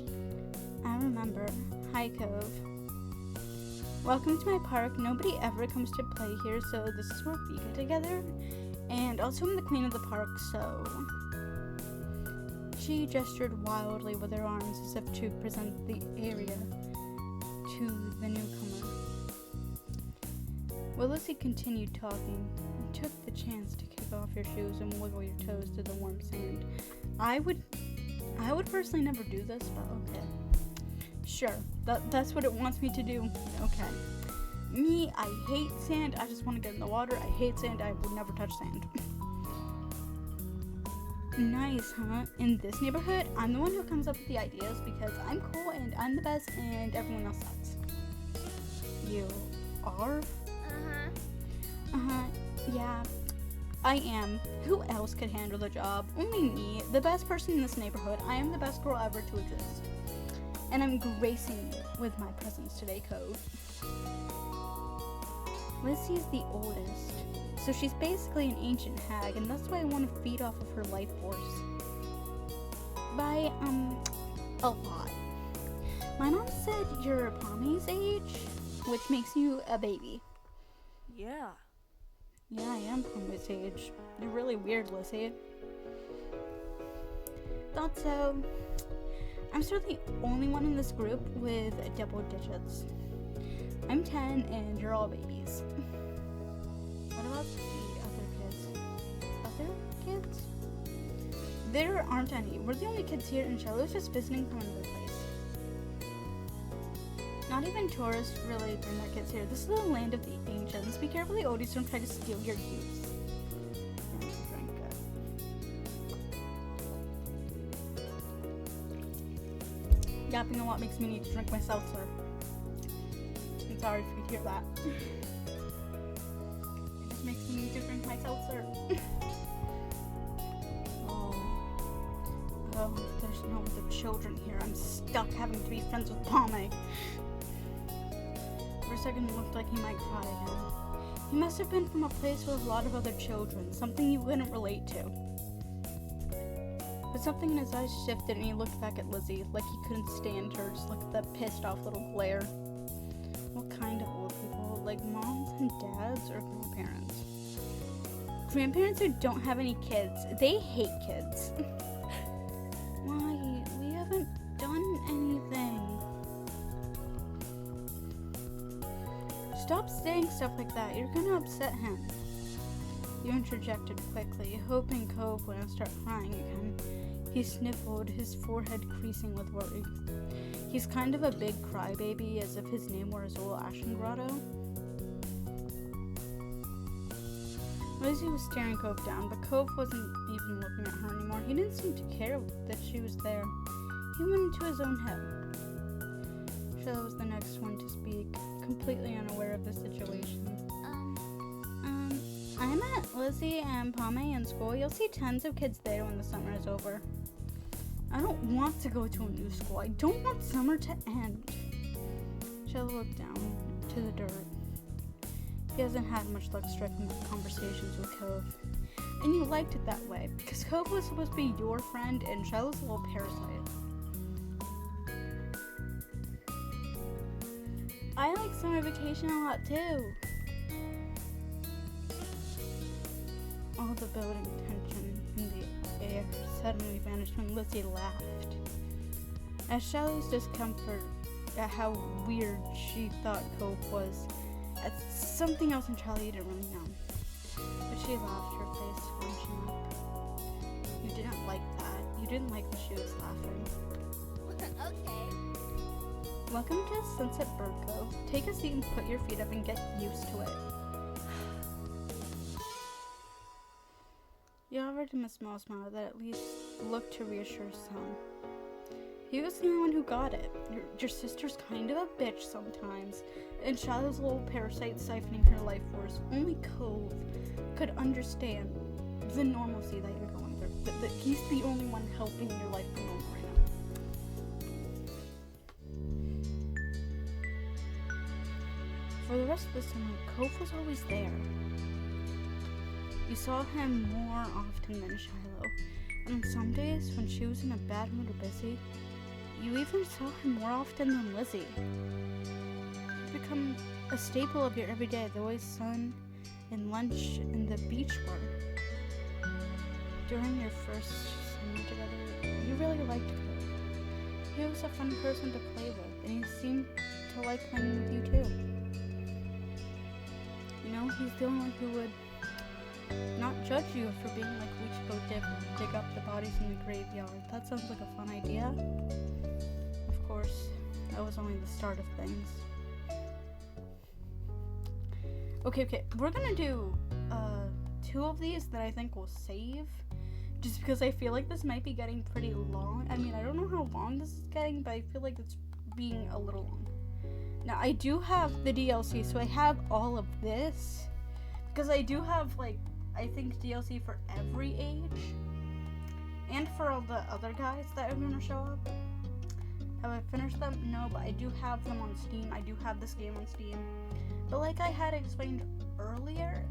I remember. Hi, Cove. Welcome to my park. Nobody ever comes to play here, so this is where we get together. And also I'm the queen of the park, so... She gestured wildly with her arms as if to present the area to the newcomer. While Lizzie continued talking, and took the chance to kick off your shoes and wiggle your toes to the warm sand. I would personally never do this, but okay. Sure, that's what it wants me to do. Okay. Me, I hate sand. I just want to get in the water. I hate sand. I would never touch sand. Nice, huh? In this neighborhood, I'm the one who comes up with the ideas because I'm cool and I'm the best and everyone else sucks. You are? Yeah, I am. Who else could handle the job? Only me, the best person in this neighborhood. I am the best girl ever to exist. And I'm gracing you with my presence today, Cove. Lizzie's the oldest, so she's basically an ancient hag, and that's why I want to feed off of her life force. By, a lot. My mom said you're Pommy's age, which makes you a baby. Yeah. Yeah, I am Pommy's age. You're really weird, Lizzie. Thought so. I'm sort of the only one in this group with double digits. I'm 10 and you're all babies. What about the other kids? Other kids? There aren't any. We're the only kids here, and Shiloh's just visiting from another place. Not even tourists really bring their kids here. This is the land of the ancients. Be careful the oldies don't try to steal your youth. Drink it. Yapping a lot makes me need to drink my seltzer. I'm sorry if you could hear that. It just makes me need to drink my seltzer. Oh, there's no other children here. I'm stuck having to be friends with Pommy. For a second it looked like he might cry again. He must have been from a place with a lot of other children, something you couldn't relate to. But something in his eyes shifted and he looked back at Lizzie like he couldn't stand her, just look at that pissed off little glare. What kind of old people? Like moms and dads or grandparents? Grandparents who don't have any kids. They hate kids. Why? We haven't done anything. Stop saying stuff like that. You're gonna upset him. You interjected quickly, hoping Cove wouldn't start crying again. He sniffled, his forehead creasing with worry. He's kind of a big crybaby, as if his name were Azul Ashen Grotto. Lizzie was staring Cove down, but Cove wasn't even looking at her anymore. He didn't seem to care that she was there. He went into his own head. Shiloh was the next one to speak, completely unaware of the situation. I met Lizzie and Pame in school. You'll see tons of kids there when the summer is over. I don't want to go to a new school. I don't want summer to end. Shiloh looked down to the dirt. He hasn't had much luck striking up conversations with Cove. And you liked it that way, because Cove was supposed to be your friend and Shiloh's a little parasite. I like summer vacation a lot too. All the building tension in the air suddenly vanished when Lizzie laughed. As Shiloh's discomfort at how weird she thought Cove was, at something else in Charlie didn't really know. But she laughed, her face scrunching up. You didn't like that. You didn't like that she was laughing. Okay. Welcome to Sunset Bird Cove. Take a seat and put your feet up and get used to it. You offered him a small smile that at least looked to reassure some. He was the only one who got it. Your sister's kind of a bitch sometimes, and Shiloh's a little parasite siphoning her life force. Only Cove could understand the normalcy that you're going through. That he's the only one helping your life be normal right now. For the rest of the summer, Cove was always there. You saw him more often than Shiloh, and on some days when she was in a bad mood or busy, you even saw him more often than Lizzie. He'd become a staple of your everyday, the way sun and lunch and the beach were. During your first summer together, you really liked Cove. He was a fun person to play with, and he seemed to like playing with you too. You know, he's the only one who would not judge you for being like, we should go dig up the bodies in the graveyard. That sounds like a fun idea. Of course, that was only the start of things. Okay, we're gonna do 2 of these that I think will save, just because I feel like this might be getting pretty long. I mean, I don't know how long this is getting, but I feel like it's being a little long. Now, I do have the DLC, so I have all of this, because I do have, like, I think DLC for every age, and for all the other guys that are gonna show up. Have I finished them? No, but I do have them on Steam. I do have this game on Steam. But like I had explained earlier,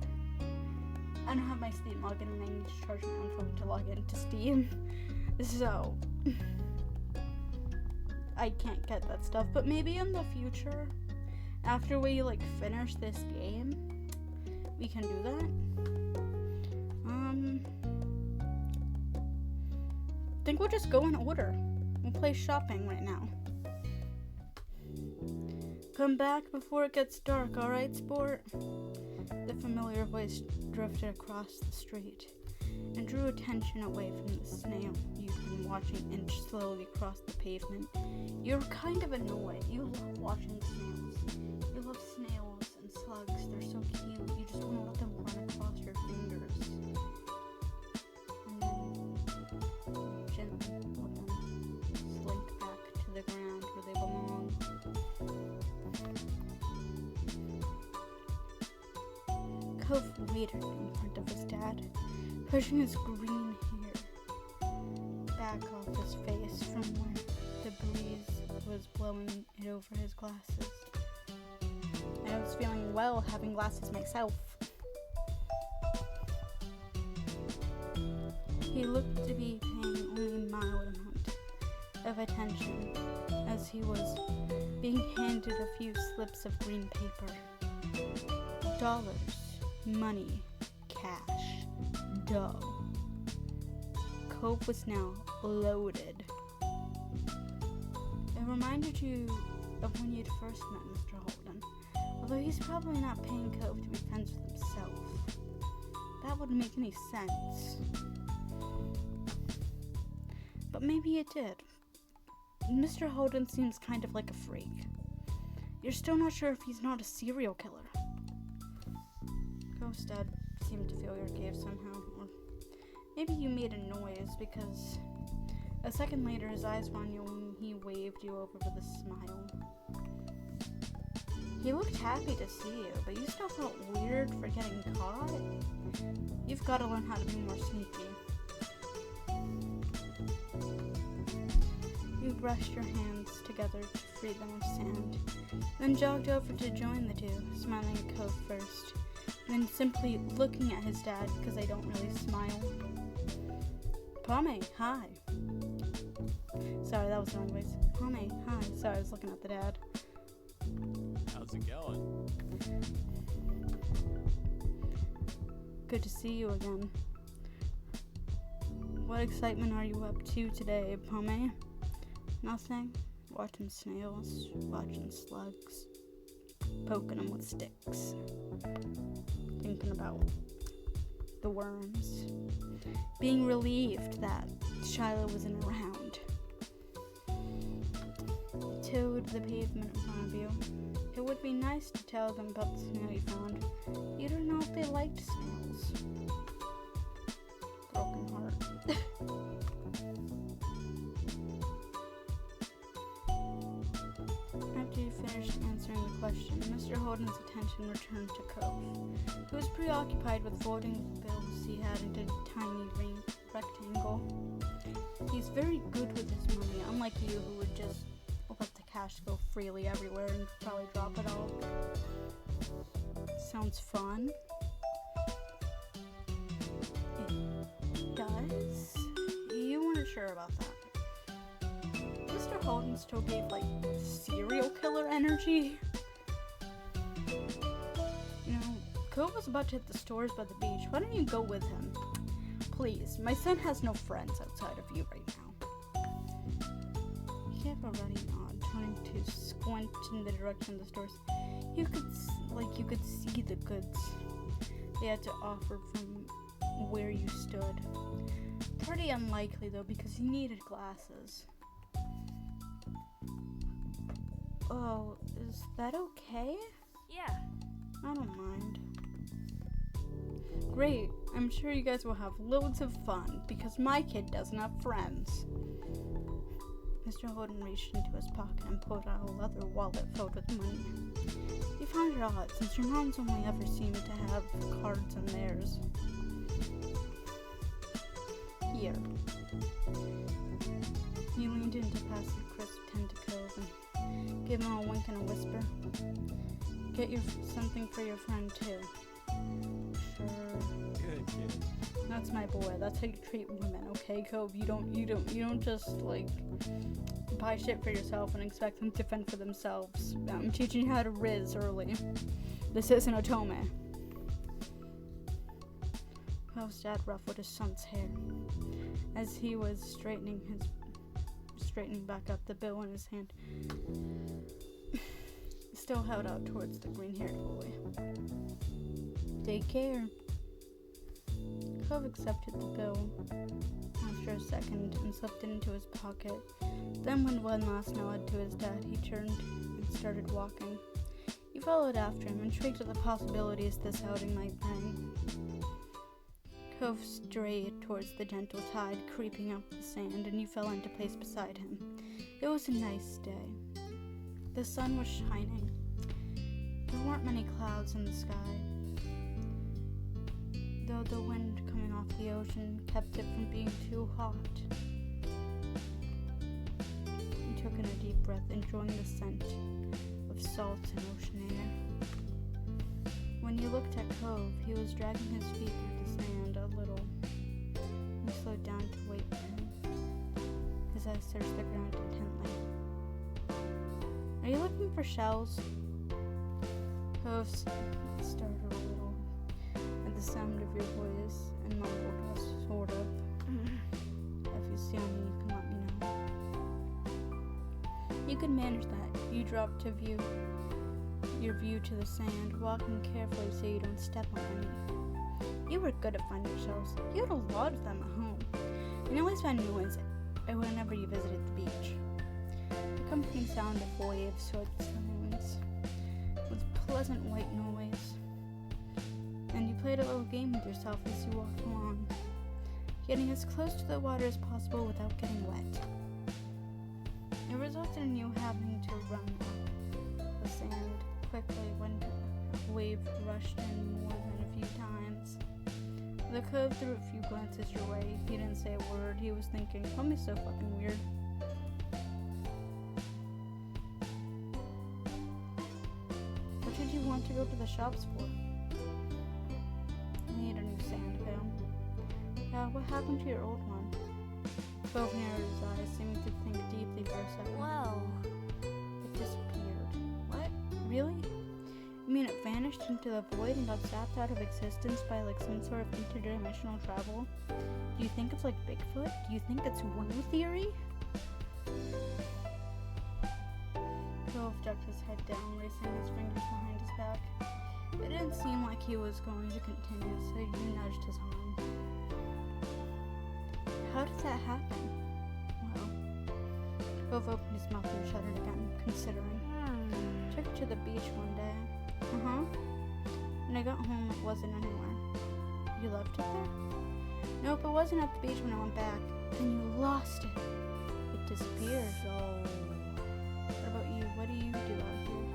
I don't have my Steam login and I need to charge my own phone to log into Steam. So, I can't get that stuff. But maybe in the future, after we like finish this game, we can do that. I think we'll just go in order. We'll play shopping right now. Come back before it gets dark, alright, sport? The familiar voice drifted across the street and drew attention away from the snail you'd been watching inch slowly across the pavement. You're kind of annoyed. You love watching snails. You love snails and slugs. They're so cute. You just want to let them run across your fingers. And then gently let them slink back to the ground where they belong. Cove waited in front of his dad, pushing his green hair back off his face from where the breeze was blowing it over his glasses. I was feeling well having glasses myself. He looked to be paying only a mild amount of attention as he was being handed a few slips of green paper. Dollars, money, cash, dough. Cove was now loaded. It reminded you of when you'd first met Mr. Holden, although he's probably not paying Cove to be friends with himself. That wouldn't make any sense. But maybe it did. Mr. Holden seems kind of like a freak. You're still not sure if he's not a serial killer. Cove's dad seemed to feel your gaze somehow, or maybe you made a noise because a second later his eyes were on you when he waved you over with a smile. He looked happy to see you, but you still felt weird for getting caught. You've got to learn how to be more sneaky. You brushed your hands together to free them of sand, then jogged over to join the two, smiling at Cove first, then simply looking at his dad because they don't really smile. Pame, hi. Sorry, that was the wrong voice. Pame, hi. Sorry, I was looking at the dad. How's it going? Good to see you again. What excitement are you up to today, Pame? Nothing. Watching snails, watching slugs, poking them with sticks, thinking about the worms, being relieved that Shiloh wasn't around. Toed the pavement in front of you. It would be nice to tell them about the snail you found. You don't know if they liked snails. Broken heart. After you finished answering the question, Mr. Holden's attention returned to Cove, who was preoccupied with folding the bills he had into a tiny rectangle. He's very good with his money, unlike you who would just let the cash go freely everywhere and probably drop it all. Sounds fun. It does? You weren't sure about that. Mr. Holden still gave, serial killer energy. You know, Cove was about to hit the stores by the beach. Why don't you go with him? Please, my son has no friends outside of you right now. He gave a ready nod, turning to squint in the direction of the stores. You could see the goods they had to offer from where you stood. Pretty unlikely though, because he needed glasses. Oh, is that okay? Yeah. I don't mind. Great, I'm sure you guys will have loads of fun, because my kid doesn't have friends. Mr. Holden reached into his pocket and pulled out a leather wallet filled with money. He found it odd, since your moms only ever seemed to have cards in theirs. Here. He leaned in to pass the crisp 10 to Cove and gave him a wink and a whisper. Get something for your friend too. Sure. Good kid. That's my boy. That's how you treat women, okay, Cove? You don't just buy shit for yourself and expect them to fend for themselves. I'm teaching you how to riz early. This isn't otome. Cove's dad ruffled his son's hair as he was straightening back up, the bill in his hand. Still held out towards the green-haired boy. Take care. Cove accepted the bill after a second and slipped it into his pocket. Then with one last nod to his dad, he turned and started walking. He followed after him, intrigued at the possibilities this outing might bring. Cove strayed towards the gentle tide creeping up the sand, and you fell into place beside him. It was a nice day. The sun was shining. There weren't many clouds in the sky, though the wind coming off the ocean kept it from being too hot. He took in a deep breath, enjoying the scent of salt and ocean air. When you looked at Cove, he was dragging his feet through the sand a little. You slowed down to wait for him. His eyes searched the ground intently. Are you looking for shells? Cove started a little at the sound of your voice and mumbled a sort of. If you see any, you can let me know. You could manage that. You dropped your view to the sand, walking carefully so you don't step on any. You were good at finding shells. You had a lot of them at home. And you always found new ones whenever you visited the beach. The comforting sound of waves filled the silence with pleasant white noise. And you played a little game with yourself as you walked along, getting as close to the water as possible without getting wet. It resulted in you having to run up the sand quickly when a wave rushed in more than a few times. The cove threw a few glances your way. He didn't say a word. He was thinking, "Homie's so fucking weird." What did you want to go to the shops for? I need a new sand pail. Yeah, what happened to your old one? Both narrowed his eyes, seeming to think deeply for a second. Whoa. It disappeared. What? Really? You mean it vanished into the void and got zapped out of existence by like some sort of interdimensional travel? Do you think it's like Bigfoot? Do you think it's woo theory? Cove ducked his head down, racing his fingers behind his back. It didn't seem like he was going to continue, so he nudged his arm. How did that happen? Well, Cove opened his mouth and shut it again, considering. Took it to the beach one day. When I got home, it wasn't anywhere. You left it there? Nope, it wasn't at the beach when I went back. Then you lost it. It disappeared. So, what about you? What do you do out here?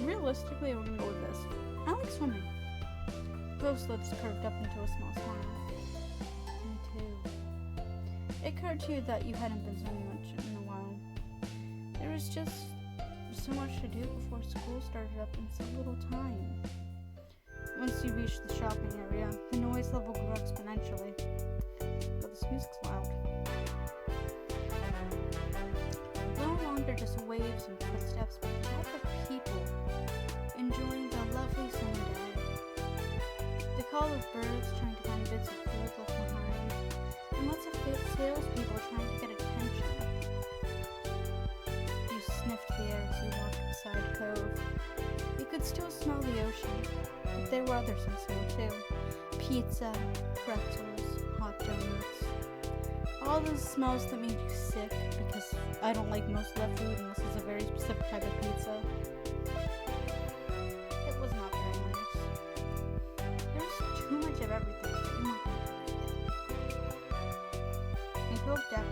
Realistically, we're gonna go with this. I like swimming. Cove's lips curved up into a small smile. Me too. It occurred to you that you hadn't been swimming much in a while. There was just so much to do before school started up in so little time. Once you reached the shopping area, the noise level grew exponentially. But this music's loud. No longer just waves and footsteps, but a lot of people enjoying the lovely summer day. The call of birds trying to find bits of food left behind, and lots of salespeople trying to get attention. You sniffed the air as you walked beside Cove. You could still smell the ocean, but there were other scents there too. Pizza, pretzels, hot donuts. All those smells that made you sick, because I don't like most of that food unless it's a very specific type of pizza. It was not very nice. There was too much of everything that you might not like.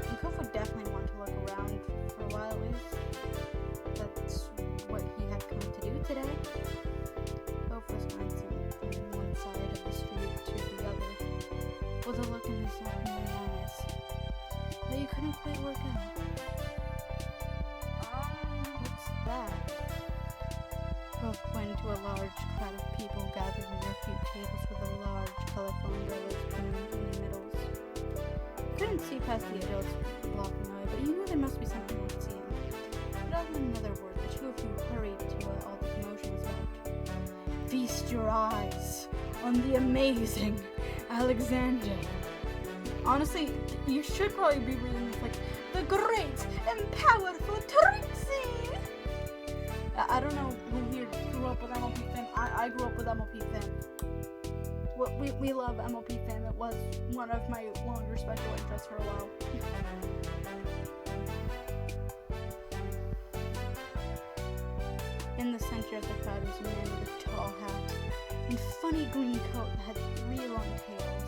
And Cove would definitely want to look around for a while at least. That's what he had come to do today. Cove was glancing from one side of the street to the other, with a look in his eyes that you couldn't quite work out. What's that? Cove pointed to a large crowd of people gathered near a few tables with a large, colorful umbrellas blooming in the middles. You couldn't see past the adults blocking away, but you knew there must be something worth seeing. Without another word, the two of you hurried to what all the commotion was about. Feast your eyes on the amazing Alexander. Honestly, you should probably be reading this like, the great and powerful Trixie! I don't know who here grew up with MLP Fam. I grew up with MLP Fam. We love MLP Fam. It was one of my longer special interests for a while. In the center of the crowd was a man with a tall hat and funny green coat that had 3 long tails.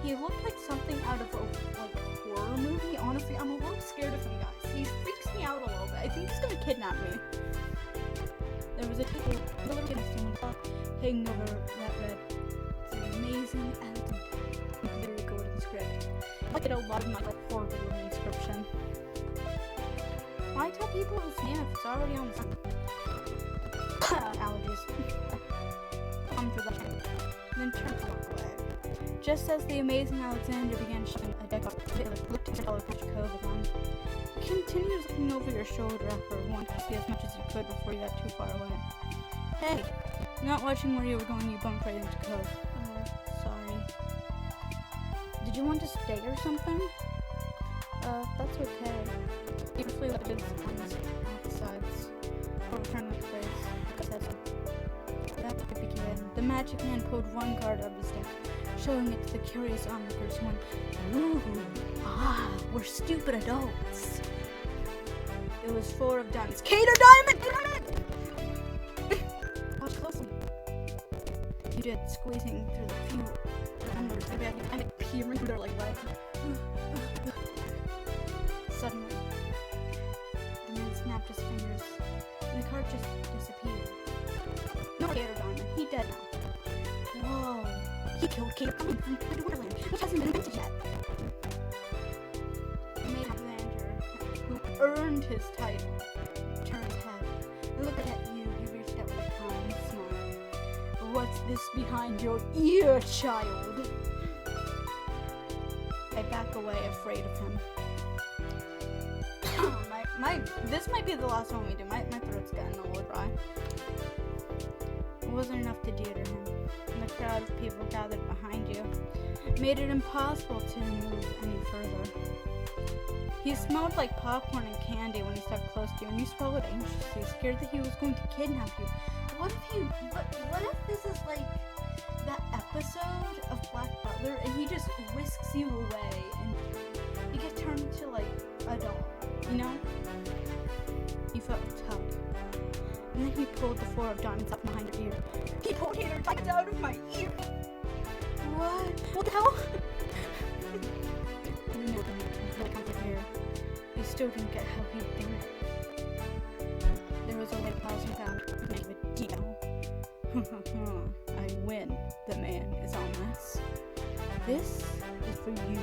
He looked like something out of a horror movie. Honestly, I'm a little scared of him, guys. He freaks me out a little bit. I think he's gonna kidnap me. There was a table, a little kid hanging over that read, "It's an amazing elegant." There you go to the script. I get a lot of my horrible inscription. Why tell people his name if it's already on the allergies. For the then turned to walk away. Just as the amazing Alexander began showing a deck off, looked at Cove again. You continued looking over your shoulder after wanting to see as much as you could before you got too far away. Hey, not watching where you were going, you bumped right into Cove. Oh, sorry. Did you want to stay or something? That's okay. You briefly let it on the sides. Or return to the place. That began. The magic man pulled one card out of his deck, showing it to the curious onlookers who went, "Ooh, we're stupid adults." It was 4 of diamonds. Cater diamond! Watch closely. You did, squeezing through the few numbers. Maybe I can peering through their like lights. Suddenly, dead now. Whoa. He killed King from the Wonderland, which hasn't been invented yet. Made Lander, who earned his title, turned head. Look at you, he reached out with a kind smile. What's this behind your ear, child? I back away, afraid of him. This might be the last one we do. My throat's getting a little dry. It wasn't enough to deter him. And the crowd of people gathered behind you made it impossible to move any further. He smelled like popcorn and candy when he stepped close to you, and you swallowed anxiously, scared that he was going to kidnap you. What if this is like that episode of Black Butler, and he just whisks you away, and you get turned into like a doll, you know? You felt a tug. And then he pulled the 4 of diamonds up behind your ear. He pulled 8 of diamonds out of my ear! What? What the hell? You know, it's like over here. You still didn't get how he did it. There was only 1,000 make a deal. I win. The man is on this. This is for you.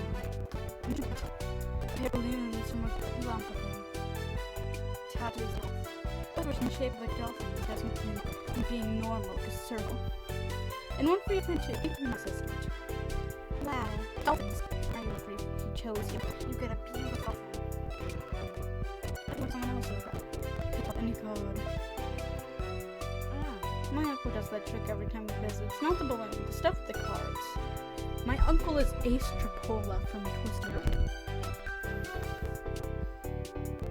Balloons from a lump of him. Tattoos off. Covers in the shape of a dolphin that doesn't mean being normal, a circle. And one for your friendship, you can assistant. Wow, dolphins. Are you free? He chose you. You get a beautiful friend. I want someone else to pick up any card. My uncle does that trick every time he visits. Not the balloon, the stuff with the cards. My uncle is Ace Trapola from Twister.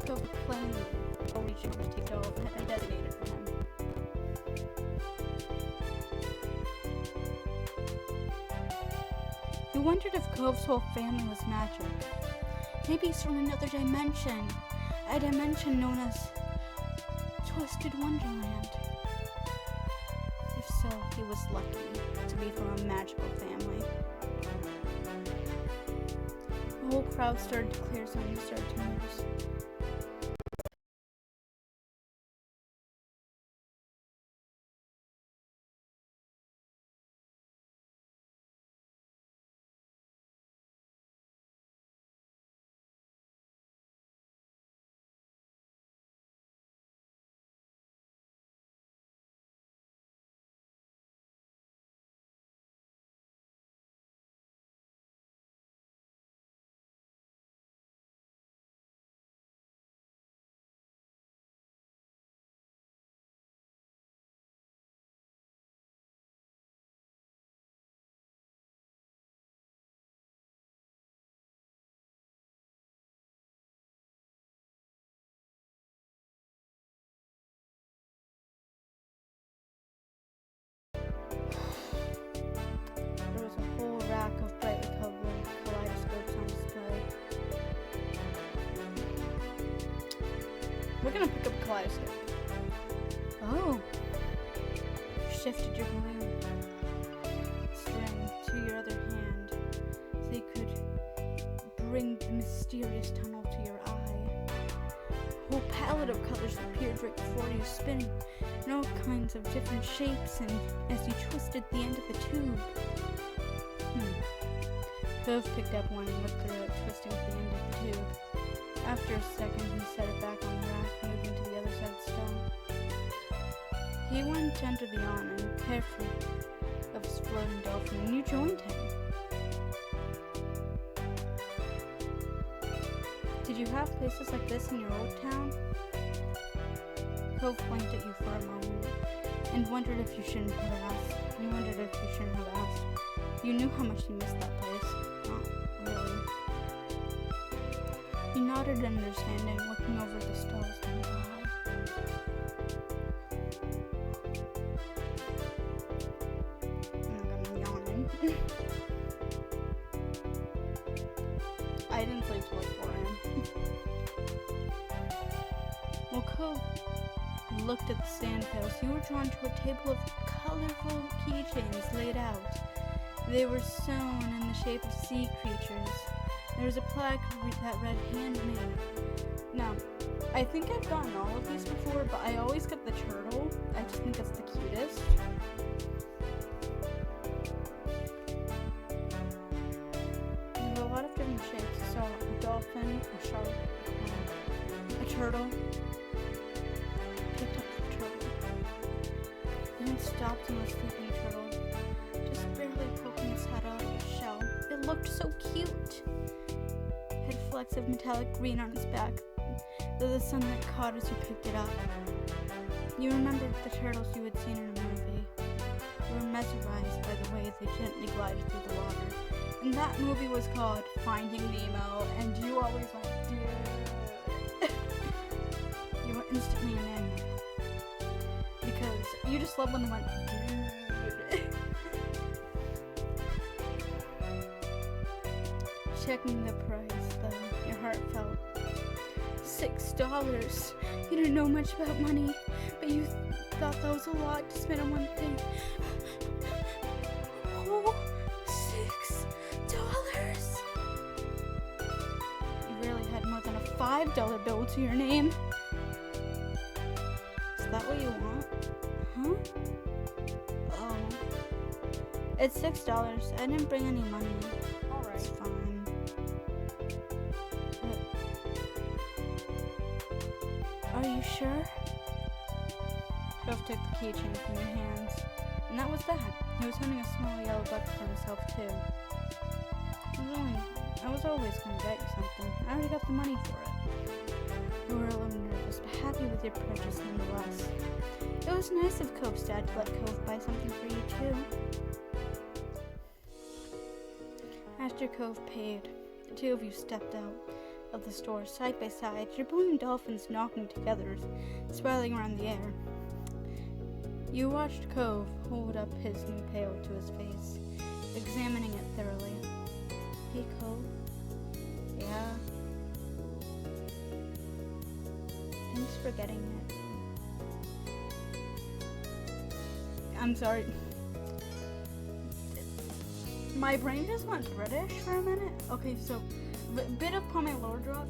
So plainly, only she was taken over and designated for him. He wondered if Cove's whole family was magic. Maybe he's from another dimension. A dimension known as Twisted Wonderland. If so, he was lucky to be from a magical family. The whole crowd started to clear, something started to notice. There was a whole rack of brightly colored kaleidoscopes on display. We're gonna pick up a kaleidoscope. Oh. Shifted your balloon string to your other hand so you could bring the mysterious tunnel to your eye. A whole palette of colors appeared right before you, spinning in all kinds of different shapes, and as you twisted the end of the tube. Cove picked up one and looked through it, twisting the end of the tube. After a second, he set it back on the rack, moving to the other side of the stone. He went under the awning, careful of his floating dolphin, and you joined him. Did you have places like this in your old town? Cove blinked at you for a moment, and wondered if you shouldn't have asked. You knew how much you missed that place. Not really. You nodded understanding, looking over the stalls nearby. I'm yawning. I didn't sleep till like 4 a.m. Well, Cove looked at the sandpills. You were drawn to a table of colorful keychains laid out. They were sewn in the shape of sea creatures. There was a plaque that read handmade. Now, I think I've gotten all of these before, but I always get the turtle. I just think it's the cutest. saw a dolphin, a shark, a turtle. Picked up the turtle. Then stopped on the sleeping turtle, just barely poking its head out of its shell. It looked so cute. It had flecks of metallic green on its back, though the sunlight caught as you picked it up. You remembered the turtles you had seen in a movie. You were mesmerized by the way they gently glided through the water. And that movie was called Finding Nemo, and you always went, dude. You were instantly enamored. Because you just love when they went, dude. Checking the price, though, your heart felt $6. You didn't know much about money, but you thought that was a lot to spend on one thing. Oh, $6. You rarely had more than a $5 bill to your name. Is that what you want? Huh? Oh. It's $6. I didn't bring any money. Alright. It's fine. Are you sure? Toph took the keychain from your hands, and that was that. He was holding a small yellow bucket for himself too. I was always going to get you something. I already got the money for it. You were a little nervous, but happy with your purchase nonetheless. It was nice of Cove's dad to let Cove buy something for you too. After Cove paid, the two of you stepped out of the store side by side, your balloon dolphins knocking together, swirling around the air. You watched Cove hold up his new pail to his face, examining it thoroughly. Hey, Cove. Yeah? Thanks for getting it. I'm sorry. My brain just went British for a minute. Okay, so bit of my lower drop.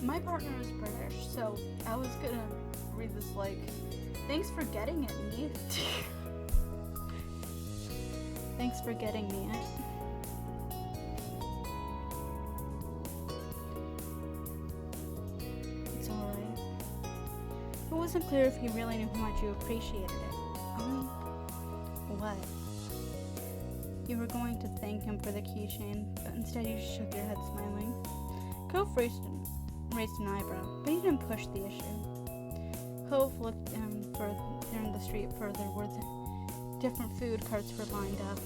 My partner is British, so I was gonna read this like, thanks for getting it, me. Thanks for getting me it. It's alright. It wasn't clear if he really knew how much you appreciated it. What? You were going to thank him for the keychain, but instead you shook your head smiling. Cove raised an eyebrow, but he didn't push the issue. Cove looked down the street further where the different food carts were lined up.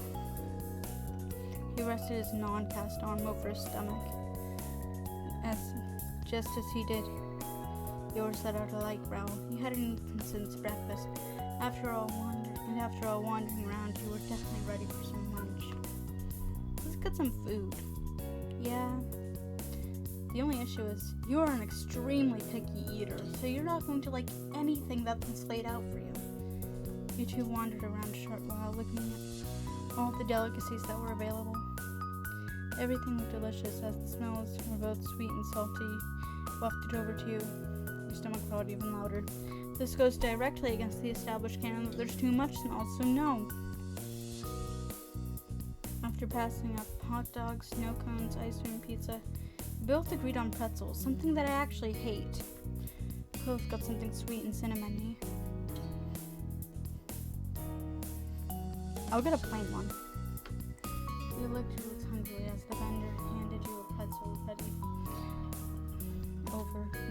He rested his non-cast arm over his stomach. Just as he did, yours let out a light growl. You hadn't eaten since breakfast. After all wandering around, you were definitely ready for some lunch. Let's get some food. Yeah. The only issue is you are an extremely picky eater, so you're not going to like anything that's laid out for you. You two wandered around a short while, looking at all the delicacies that were available. Everything looked delicious as the smells were both sweet and salty wafted over to you. Your stomach growled even louder. This goes directly against the established canon that there's too much smell, so no. After passing up hot dogs, snow cones, ice cream, pizza, we both agreed on pretzels, something that I actually hate. Cove got something sweet and cinnamony. I'll get a plain one. You looked hungrily as the vendor handed you a pretzel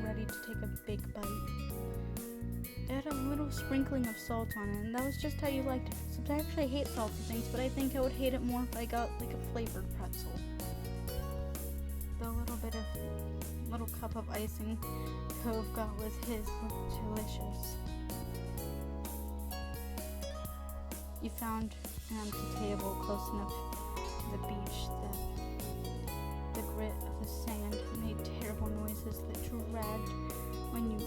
ready to take a big bite. It had a little sprinkling of salt on it, and that was just how you liked it. Except I actually hate salty things, but I think I would hate it more if I got like a flavored pretzel. The little cup of icing Cove got with his looked delicious. You found an empty table close enough to the beach that the grit of the sand made terrible noises that dragged when you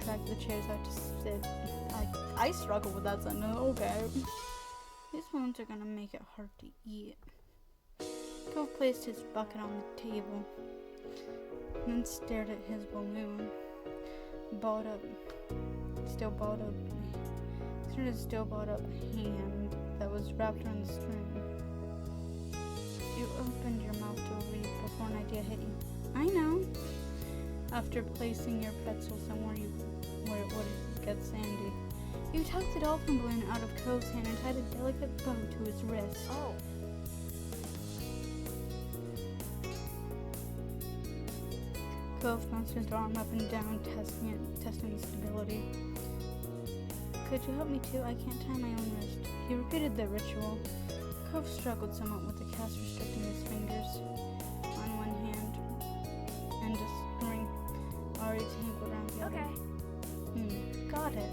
dragged the chairs out to sit. I struggle with that sentence. Okay. These ones are gonna make it hard to eat. Cove placed his bucket on the table and then stared at his balloon. Still balled up hand that was wrapped around the string. after placing your pretzel somewhere where it wouldn't get sandy. You tucked the dolphin balloon out of Cove's hand and tied a delicate bow to his wrist. Oh. Cove bounced his arm up and down, testing the stability. Could you help me too? I can't tie my own wrist. He repeated the ritual. Cove struggled somewhat with the cast restricting his fingers on one hand and a string already tangled around the other. Okay. Got it.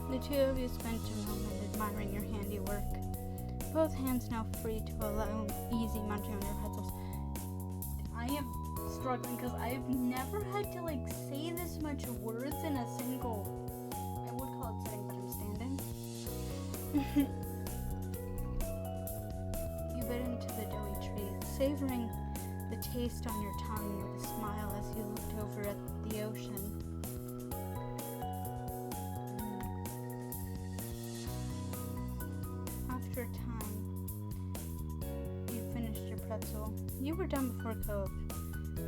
The two of you spent a moment admiring your handiwork. Both hands now free to allow easy munching on your pretzels. I am struggling because I've never had to say this much words in a single. I would call it sitting, but I'm standing. You bit into the doughy treat, savoring the taste on your tongue with a smile as you looked over at the ocean. After a time, you finished your pretzel. You were done before Cove.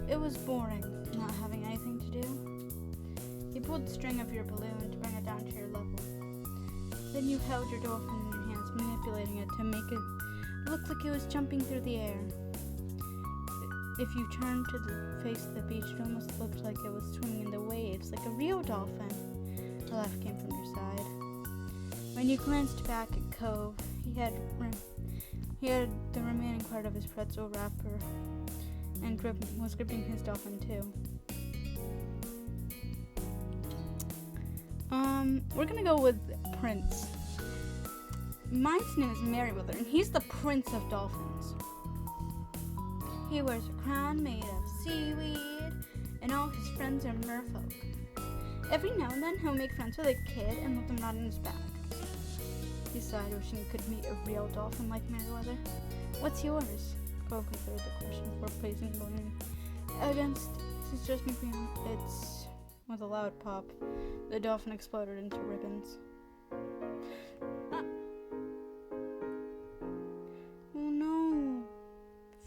It was boring, not having anything to do. You pulled the string of your balloon to bring it down to your level. Then you held your dolphin in your hands, manipulating it to make it look like it was jumping through the air. If you turned to the face of the beach, it almost looked like it was swimming in the waves, like a real dolphin. A laugh came from your side. When you glanced back at Cove, he had the remaining part of his pretzel wrapper and was gripping his dolphin too. We're gonna go with Prince. Mine's name is Merryweather, and he's the Prince of Dolphins. He wears a crown made of seaweed, and all his friends are merfolk. Every now and then, he'll make friends with a kid and let them ride on his back. He sighed, wishing he could meet a real dolphin like Merryweather. What's yours? Cove considered the question before placing the balloon against his judgment. It's... With a loud pop, the dolphin exploded into ribbons. Ah. Oh no!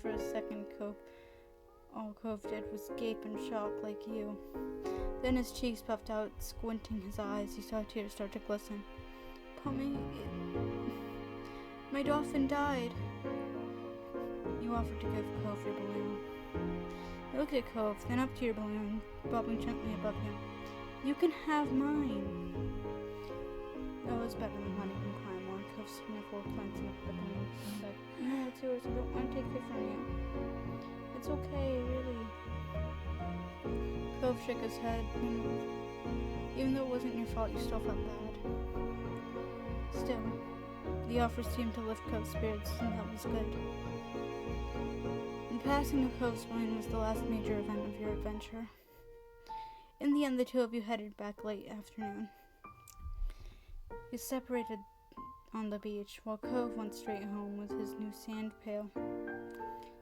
For a second, all Cove did was gape in shock like you. Then his cheeks puffed out, squinting his eyes. You saw tears start to glisten. Pommy, my dolphin died. You offered to give Cove your balloon. You looked at Cove, then up to your balloon, bobbing gently above him. You can have mine. That was better than letting him climb more. Cove sniffled, glancing up at the balloon. But no, it's yours. I don't want to take it from you. It's okay, really. Cove shook his head. Even though it wasn't your fault, you still felt bad. Still, the offer seemed to lift Cove's spirits, and that was good. Passing the Cove's balloon was the last major event of your adventure. In the end, the two of you headed back late afternoon. You separated on the beach, while Cove went straight home with his new sand pail.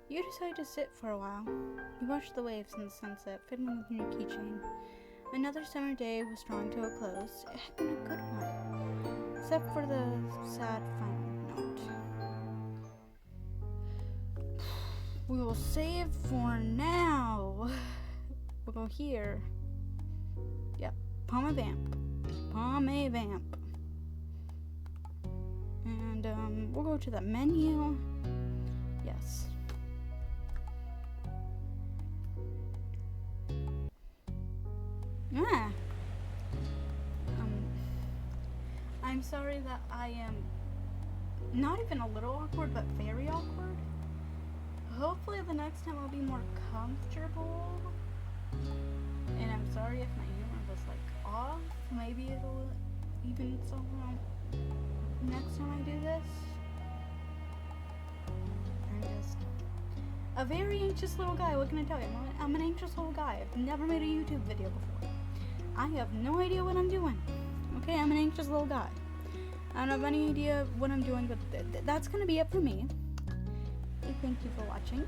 You decided to sit for a while. You watched the waves in the sunset, fiddling with your keychain. Another summer day was drawing to a close. It had been a good one, except for the sad final note. We will save for now. We'll go here. Yep, Palm Vamp. And we'll go to the menu. Yes. I'm sorry that I am not even a little awkward, but very awkward. Hopefully the next time I'll be more comfortable. And I'm sorry if my humor was off. Maybe it'll even itself out next time I do this. I'm just a very anxious little guy. What can I tell you? I'm an anxious little guy. I've never made a YouTube video before. I have no idea what I'm doing. Okay, I'm an anxious little guy. I don't have any idea what I'm doing, but that's gonna be it for me. Thank you for watching.